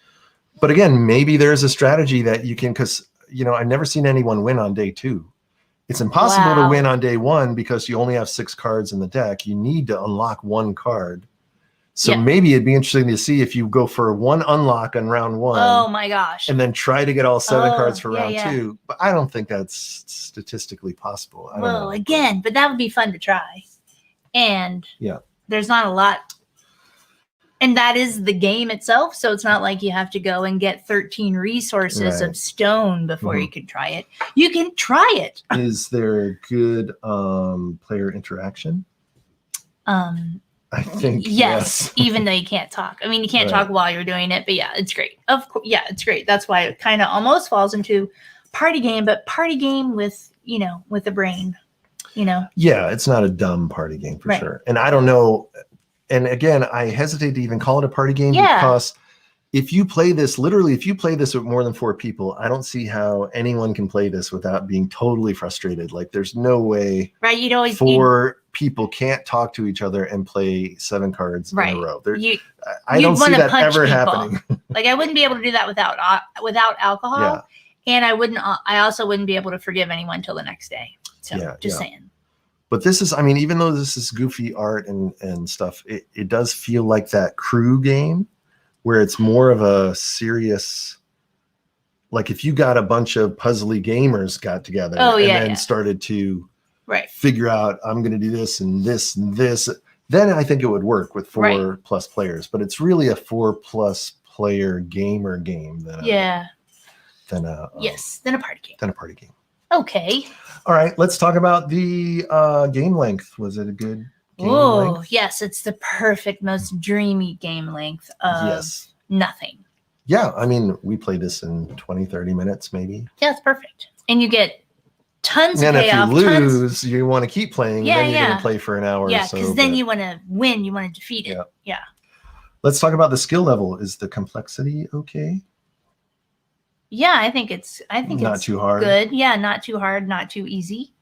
[SPEAKER 1] again, maybe there's a strategy that you can, because, I've never seen anyone win on day 2. It's impossible to win on day 1 because you only have 6 cards in the deck. You need to unlock 1 card. So maybe it'd be interesting to see if you go for 1 unlock on round 1.
[SPEAKER 2] Oh my gosh.
[SPEAKER 1] And then try to get all 7 cards for round 2. But I don't think that's statistically possible. I don't know.
[SPEAKER 2] Again, but that would be fun to try. And there's not a lot. And that is the game itself. So it's not like you have to go and get 13 resources of stone before you can try it. You can try it.
[SPEAKER 1] Is there good player interaction? I think
[SPEAKER 2] yes. Even though you can't talk. I mean, you can't talk while you're doing it, but yeah, it's great. Of course, yeah, it's great. That's why it kind of almost falls into party game, but party game with, with a brain,
[SPEAKER 1] Yeah, it's not a dumb party game for sure. And I don't know. And again, I hesitate to even call it a party game because if you play this with more than 4 people, I don't see how anyone can play this without being totally frustrated. Like there's no way 4 people can't talk to each other and play 7 cards in a row. I don't see that ever happening.
[SPEAKER 2] Like I wouldn't be able to do that without alcohol.
[SPEAKER 1] Yeah.
[SPEAKER 2] And I also wouldn't be able to forgive anyone till the next day. So just saying.
[SPEAKER 1] But this is, I mean, even though this is goofy art and stuff, it does feel like that crew game where it's more of a serious, like if you got a bunch of puzzly gamers got together and then started to figure out, I'm going to do this and this and this, then I think it would work with 4 plus players. But it's really a 4 plus player gamer game than a party game.
[SPEAKER 2] Okay.
[SPEAKER 1] All right, let's talk about the game length. Was it a good game length?
[SPEAKER 2] Yes, it's the perfect, most dreamy game length of nothing.
[SPEAKER 1] Yeah, I mean, we played this in 20, 30 minutes maybe.
[SPEAKER 2] Yeah, it's perfect. And you get tons of payoff.
[SPEAKER 1] And if you lose, you want to keep playing, then you're going to play for an hour or so.
[SPEAKER 2] Because then you want to win, you want to defeat it. Yeah.
[SPEAKER 1] Let's talk about the skill level. Is the complexity okay?
[SPEAKER 2] Yeah, I think it's
[SPEAKER 1] not too hard.
[SPEAKER 2] Good. Yeah, not too hard, not too easy.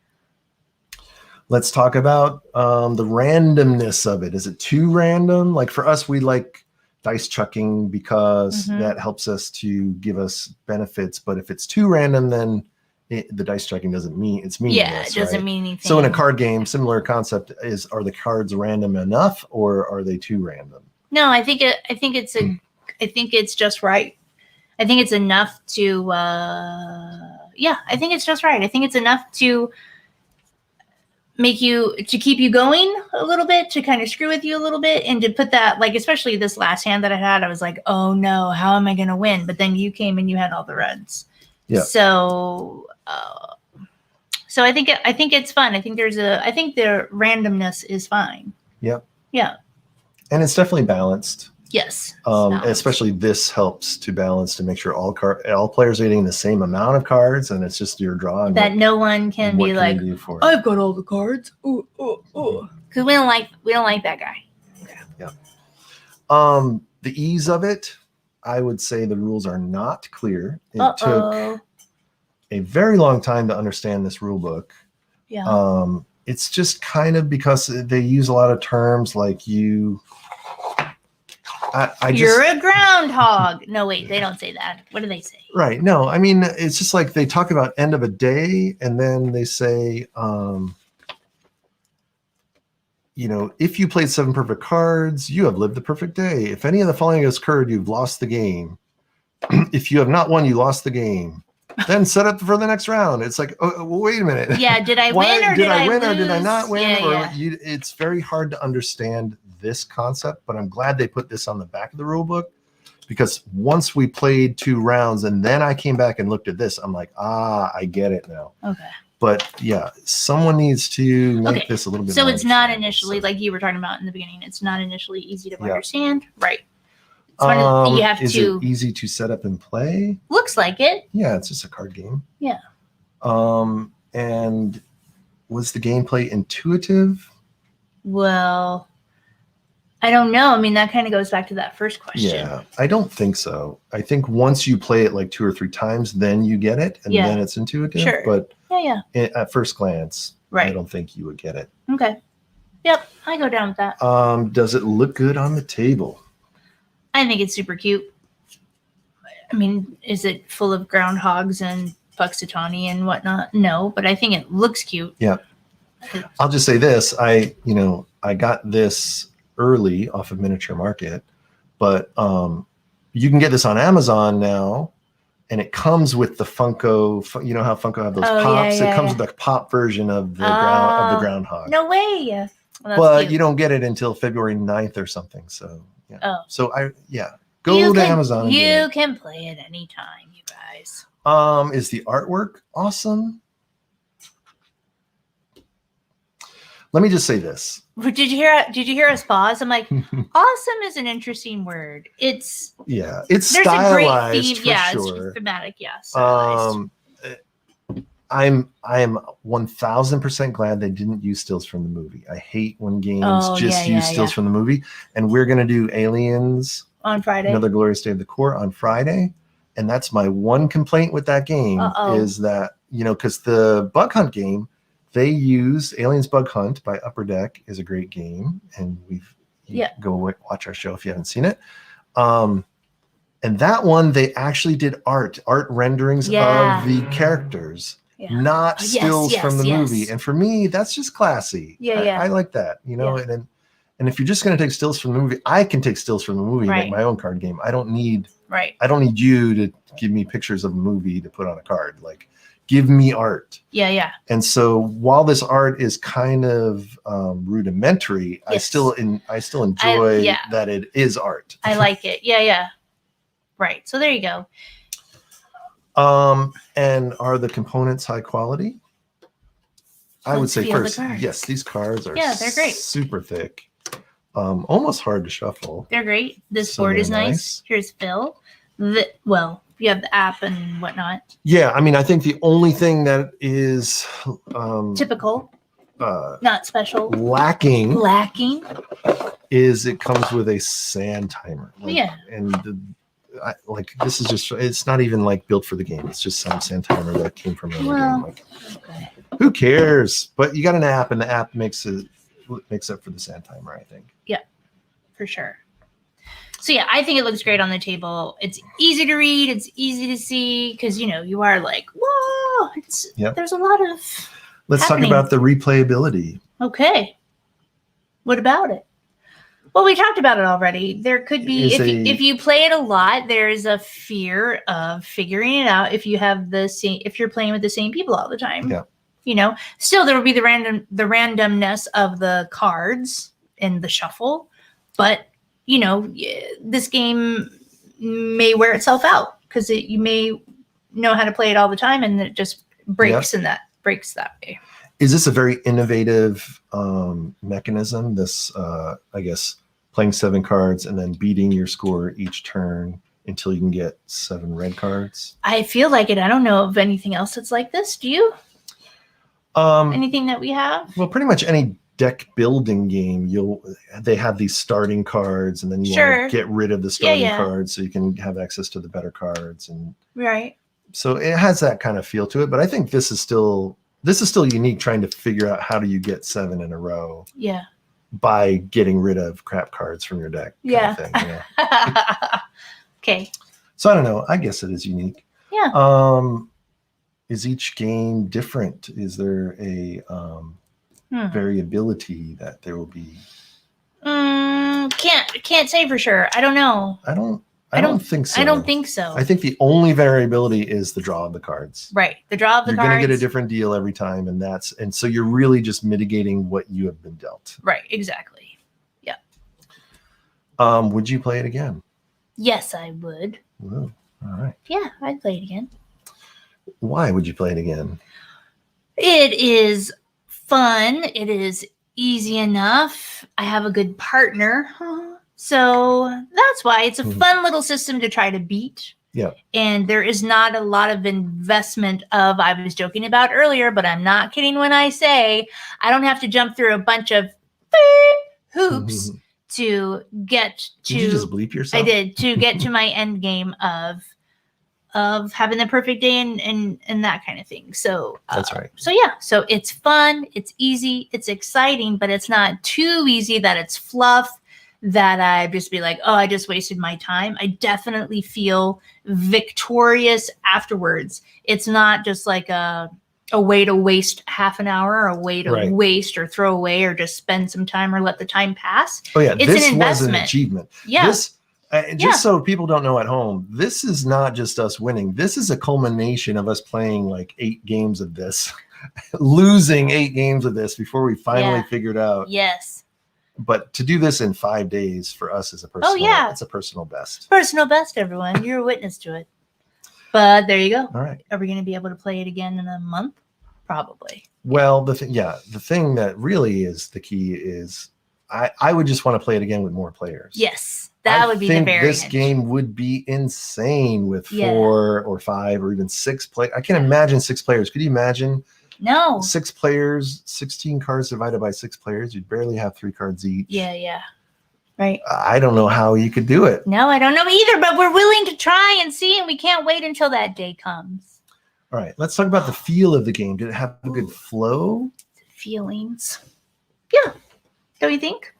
[SPEAKER 1] Let's talk about the randomness of it. Is it too random? Like for us, we like dice chucking because that helps us to give us benefits. But if it's too random, then the dice chucking doesn't mean it's meaningless.
[SPEAKER 2] Yeah, it doesn't mean anything.
[SPEAKER 1] So in a card game, similar concept is: are the cards random enough, or are they too random?
[SPEAKER 2] No, I think it's just right. I think it's enough to, I think it's just right. I think it's enough to keep you going a little bit, to kind of screw with you a little bit, and to put that, like, especially this last hand that I had, I was like, oh no, how am I going to win? But then you came and you had all the reds. Yeah. So I think it's fun. I think the randomness is fine.
[SPEAKER 1] Yep.
[SPEAKER 2] Yeah.
[SPEAKER 1] And it's definitely balanced.
[SPEAKER 2] Yes.
[SPEAKER 1] Especially this helps to balance to make sure all players are getting the same amount of cards, and it's just your draw.
[SPEAKER 2] That no one can be like, I've got all the cards. Ooh. Because we don't like that guy. Okay.
[SPEAKER 1] Yeah. The ease of it, I would say the rules are not clear. It took a very long time to understand this rule book.
[SPEAKER 2] Yeah.
[SPEAKER 1] It's just kind of because they use a lot of terms like you.
[SPEAKER 2] You're a groundhog. No, wait, they don't say that. What do they say?
[SPEAKER 1] Right. No, I mean, it's just like they talk about end of a day, and then they say, if you played 7 perfect cards, you have lived the perfect day. If any of the following has occurred, you've lost the game. If you have not won, you lost the game. Then set up for the next round. It's like, oh, well, wait a minute.
[SPEAKER 2] Yeah, did I win or did I win
[SPEAKER 1] or did I not win?
[SPEAKER 2] Yeah,
[SPEAKER 1] It's very hard to understand this concept, but I'm glad they put this on the back of the rule book, because once we played 2 rounds and then I came back and looked at this, I'm like, I get it now.
[SPEAKER 2] Okay.
[SPEAKER 1] But yeah, someone needs to make this a little bit.
[SPEAKER 2] So it's not initially, like you were talking about in the beginning, it's not initially easy to understand, right? You have
[SPEAKER 1] is
[SPEAKER 2] to.
[SPEAKER 1] It easy to set up and play?
[SPEAKER 2] Looks like it.
[SPEAKER 1] Yeah, it's just a card game.
[SPEAKER 2] Yeah.
[SPEAKER 1] And was the gameplay intuitive?
[SPEAKER 2] Well, I don't know. I mean, that kind of goes back to that first question.
[SPEAKER 1] Yeah, I don't think so. I think once you play it like 2 or 3 times, then you get it, and then it's intuitive.
[SPEAKER 2] Sure.
[SPEAKER 1] But
[SPEAKER 2] at
[SPEAKER 1] first glance, I don't think you would get it.
[SPEAKER 2] Okay. Yep, I go down with that.
[SPEAKER 1] Does it look good on the table?
[SPEAKER 2] I think it's super cute. I mean, is it full of groundhogs and Puxatawny and whatnot? No, but I think it looks cute.
[SPEAKER 1] Yeah. I'll just say this. I got this early off of Miniature Market, but you can get this on Amazon now, and it comes with the Funko. You know how Funko have those pops? It comes with the pop version of the groundhog.
[SPEAKER 2] No way. Well,
[SPEAKER 1] but
[SPEAKER 2] cute.
[SPEAKER 1] You don't get it until February 9th or something. So yeah.
[SPEAKER 2] Oh.
[SPEAKER 1] So go to Amazon.
[SPEAKER 2] You can play it anytime, you guys.
[SPEAKER 1] Is the artwork awesome? Let me just say this.
[SPEAKER 2] Did you hear us pause? I'm like, awesome is an interesting word. It's
[SPEAKER 1] stylized.
[SPEAKER 2] There's a great theme.
[SPEAKER 1] For
[SPEAKER 2] sure. It's thematic. Yeah. Stylized.
[SPEAKER 1] I am 1000% glad they didn't use stills from the movie. I hate when games use stills from the movie. And we're gonna do Aliens
[SPEAKER 2] on Friday.
[SPEAKER 1] Another Glorious Day of the Corps on Friday. And that's my one complaint with that game is that, because the Bug Hunt game, they use Aliens Bug Hunt by Upper Deck is a great game. And go watch our show if you haven't seen it. And that one, they actually did art renderings of the characters. Yeah. Not stills from the movie. And for me, that's just classy. I like that, and if you're just going to take stills from the movie, I can take stills from the movie and make my own card game. I don't need you to give me pictures of a movie to put on a card. Like, give me art. Yeah. And so while this art is kind of rudimentary, I still enjoy that it is art.
[SPEAKER 2] I like it. Yeah. Right. So there you go.
[SPEAKER 1] And are the components high quality? I would say first, yes, these cards are
[SPEAKER 2] they're great.
[SPEAKER 1] Super thick. Almost hard to shuffle.
[SPEAKER 2] They're great. This board is nice. Here's Phil. You have the app and whatnot.
[SPEAKER 1] Yeah, I mean, I think the only thing that is
[SPEAKER 2] typical, not special,
[SPEAKER 1] lacking is it comes with a sand timer. And this is just, it's not even like built for the game. It's just some sand timer that came from another game. Who cares? But you got an app, and the app makes up for the sand timer, I think. Yeah, for sure. So yeah, I think it looks great on the table. It's easy to read. It's easy to see because you are like, whoa! There's a lot of. Let's talk about the replayability. Okay. What about it? Well, we talked about it already. There could be if you play it a lot, there's a fear of figuring it out if you're playing with the same people all the time. Yeah. Still there will be the randomness of the cards in the shuffle, but this game may wear itself out because you may know how to play it all the time, and it just breaks that way. Is this a very innovative mechanism? This, I guess, playing 7 cards and then beating your score each turn until you can get 7 red cards? I feel like it. I don't know of anything else that's like this. Do you? Anything that we have? Well, pretty much any deck building game, they have these starting cards, and then you want to get rid of the starting cards so you can have access to the better cards, and so it has that kind of feel to it. But I think this is still unique, trying to figure out how do you get 7 in a row. Yeah. By getting rid of crap cards from your deck. Yeah. Kind of thing, Okay. So I don't know. I guess it is unique. Yeah. Is each game different? Is there a variability that there will be?
[SPEAKER 2] Can't say for sure. I don't know.
[SPEAKER 1] I don't think so.
[SPEAKER 2] I don't think so.
[SPEAKER 1] I think the only variability is the draw of the cards.
[SPEAKER 2] Right. The draw of the
[SPEAKER 1] cards. You're going to get a different deal every time, and so you're really just mitigating what you have been dealt.
[SPEAKER 2] Right. Exactly. Yeah.
[SPEAKER 1] Would you play it again?
[SPEAKER 2] Yes, I would.
[SPEAKER 1] Whoa. All right.
[SPEAKER 2] Yeah, I'd play it again.
[SPEAKER 1] Why would you play it again?
[SPEAKER 2] It is fun. It is easy enough. I have a good partner. So that's why it's a fun little system to try to beat.
[SPEAKER 1] Yeah.
[SPEAKER 2] And there is not a lot of investment of, I was joking about earlier, but I'm not kidding when I say I don't have to jump through a bunch of hoops to get to.
[SPEAKER 1] Did you just bleep yourself?
[SPEAKER 2] I did, to get to my end game of having the perfect day and that kind of thing. So
[SPEAKER 1] that's right.
[SPEAKER 2] So yeah, so it's fun, it's easy, it's exciting, but it's not too easy that it's fluff, that I'd just be like, oh, I just wasted my time. I definitely feel victorious afterwards. It's not just like a way to waste half an hour, or a way to waste or throw away or just spend some time or let the time pass.
[SPEAKER 1] Oh yeah,
[SPEAKER 2] it's
[SPEAKER 1] this
[SPEAKER 2] an investment.
[SPEAKER 1] was an achievement.
[SPEAKER 2] Yeah.
[SPEAKER 1] Just so people don't know at home, this is not just us winning. This is a culmination of us playing like 8 games of this, losing 8 games of this before we finally figured out.
[SPEAKER 2] Yes.
[SPEAKER 1] But to do this in 5 days for us is a personal, it's a personal best.
[SPEAKER 2] Personal best, everyone. You're a witness to it. But there you go.
[SPEAKER 1] All right.
[SPEAKER 2] Are we going to be able to play it again in a month? Probably.
[SPEAKER 1] Well, the thing that really is the key is I would just want to play it again with more players.
[SPEAKER 2] Yes. That would be the variant.
[SPEAKER 1] This game would be insane with 4 or 5 or even 6 players. I can't imagine 6 players. Could you imagine?
[SPEAKER 2] No.
[SPEAKER 1] 6 players, 16 cards divided by 6 players. You'd barely have 3 cards each.
[SPEAKER 2] Yeah. Right.
[SPEAKER 1] I don't know how you could do it.
[SPEAKER 2] No, I don't know either, but we're willing to try and see, and we can't wait until that day comes.
[SPEAKER 1] All right. Let's talk about the feel of the game. Did it have a good flow?
[SPEAKER 2] Feelings. Yeah. Don't you think?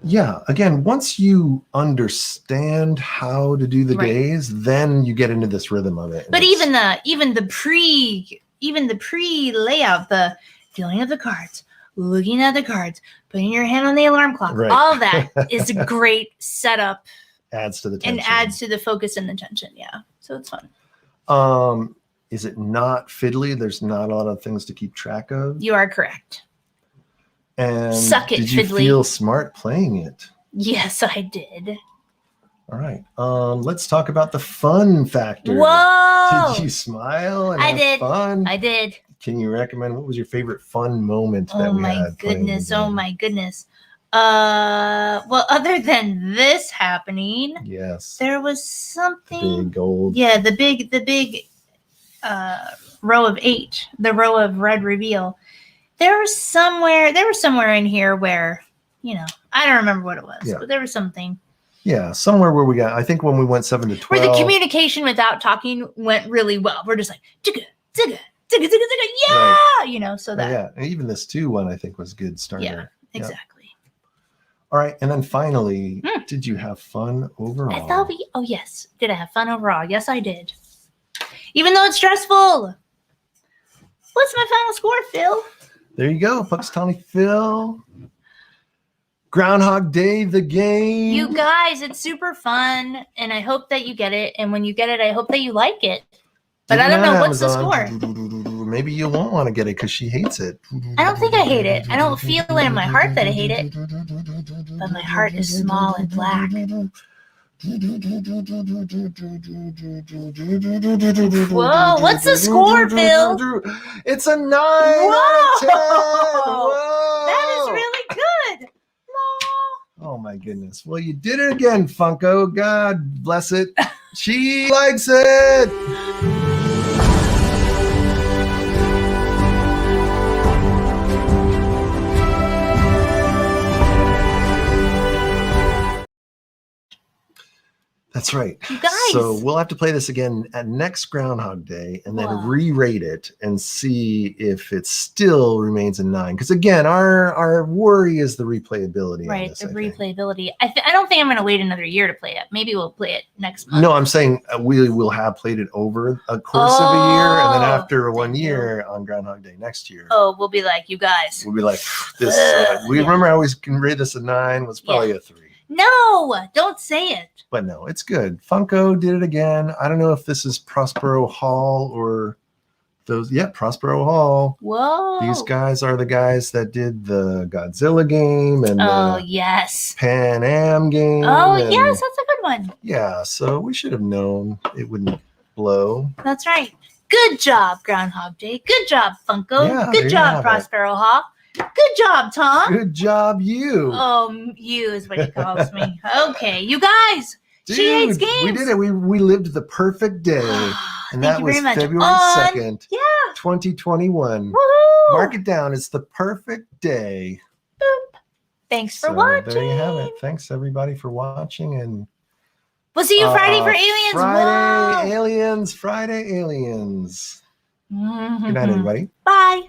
[SPEAKER 1] Yeah. Again, once you understand how to do the days, then you get into this rhythm of it.
[SPEAKER 2] But even the pre layout, the feeling of the cards, looking at the cards, putting your hand on the alarm clock, all of that is a great setup.
[SPEAKER 1] Adds to the tension.
[SPEAKER 2] And adds to the focus and the tension. Yeah. So it's fun.
[SPEAKER 1] Is it not fiddly? There's not a lot of things to keep track of.
[SPEAKER 2] You are correct.
[SPEAKER 1] And
[SPEAKER 2] suck it,
[SPEAKER 1] did you
[SPEAKER 2] fiddly.
[SPEAKER 1] Feel smart playing it?
[SPEAKER 2] Yes, I did.
[SPEAKER 1] All right. Let's talk about the fun factor.
[SPEAKER 2] Whoa!
[SPEAKER 1] Did you smile and have fun?
[SPEAKER 2] I did.
[SPEAKER 1] Can you recommend what was your favorite fun moment that we had?
[SPEAKER 2] Oh my goodness. Well, other than this happening,
[SPEAKER 1] yes,
[SPEAKER 2] there was something.
[SPEAKER 1] The big gold.
[SPEAKER 2] Yeah, the big row of 8, the row of red reveal. There was somewhere in here where, I don't remember what it was, but there was something.
[SPEAKER 1] Yeah, somewhere where we got, I think when we went 7 to 12.
[SPEAKER 2] Where the communication without talking went really well. We're just like, zigga, zigga, zigga, zigga, zigga, yeah, so that.
[SPEAKER 1] Yeah, and even this 2 one I think was good starter.
[SPEAKER 2] Yeah, exactly.
[SPEAKER 1] All right, and then finally, did you have fun overall?
[SPEAKER 2] I thought yes. Did I have fun overall? Yes, I did. Even though it's stressful. What's my final score, Phil?
[SPEAKER 1] There you go, Puxatawny Phil. Groundhog Day, the game.
[SPEAKER 2] You guys, it's super fun, and I hope that you get it. And when you get it, I hope that you like it. But I don't know what's the score.
[SPEAKER 1] Maybe you won't want to get it because she hates it.
[SPEAKER 2] I don't think I hate it. I don't feel it in my heart that I hate it. But my heart is small and black. Whoa, what's the score, Phil?
[SPEAKER 1] It's a 9 out of 10. Whoa.
[SPEAKER 2] That is really good.
[SPEAKER 1] Oh my goodness. Well, you did it again, Funko. God bless it. She likes it. The That's right.
[SPEAKER 2] You guys.
[SPEAKER 1] So we'll have to play this again at next Groundhog Day and then re-rate it and see if it still remains a 9. Because again, our worry is the replayability.
[SPEAKER 2] Right,
[SPEAKER 1] on this,
[SPEAKER 2] the replayability. I don't think I'm going to wait another year to play it. Maybe we'll play it next month.
[SPEAKER 1] No, I'm saying we will have played it over a course of a year, and then after 1 year on Groundhog Day next year.
[SPEAKER 2] Oh, we'll be like, you guys.
[SPEAKER 1] We'll be like, this. We remember I always can rate this a 9. Was probably a 3.
[SPEAKER 2] No, don't say it.
[SPEAKER 1] But no, it's good. Funko did it again. I don't know if this is Prospero Hall or those. Yeah, Prospero Hall.
[SPEAKER 2] Whoa.
[SPEAKER 1] These guys are the guys that did the Godzilla game and
[SPEAKER 2] yes,
[SPEAKER 1] Pan Am game.
[SPEAKER 2] Oh, yes, that's a good one.
[SPEAKER 1] Yeah, so we should have known it wouldn't blow.
[SPEAKER 2] That's right. Good job, Groundhog Day. Good job, Funko.
[SPEAKER 1] Yeah,
[SPEAKER 2] good job, Prospero Hall. Good job, Tom.
[SPEAKER 1] Good job, you.
[SPEAKER 2] Oh, you is what he calls me. Okay, you guys.
[SPEAKER 1] Dude,
[SPEAKER 2] she hates games.
[SPEAKER 1] We did it. We lived the perfect day. And that was February 2nd, 2021.
[SPEAKER 2] Woohoo!
[SPEAKER 1] Mark it down. It's the perfect day.
[SPEAKER 2] Boop. Thanks for watching.
[SPEAKER 1] There you have it. Thanks, everybody, for watching. And
[SPEAKER 2] we'll see you Friday for Aliens.
[SPEAKER 1] Friday Aliens. Friday Aliens. Good night, everybody.
[SPEAKER 2] Bye.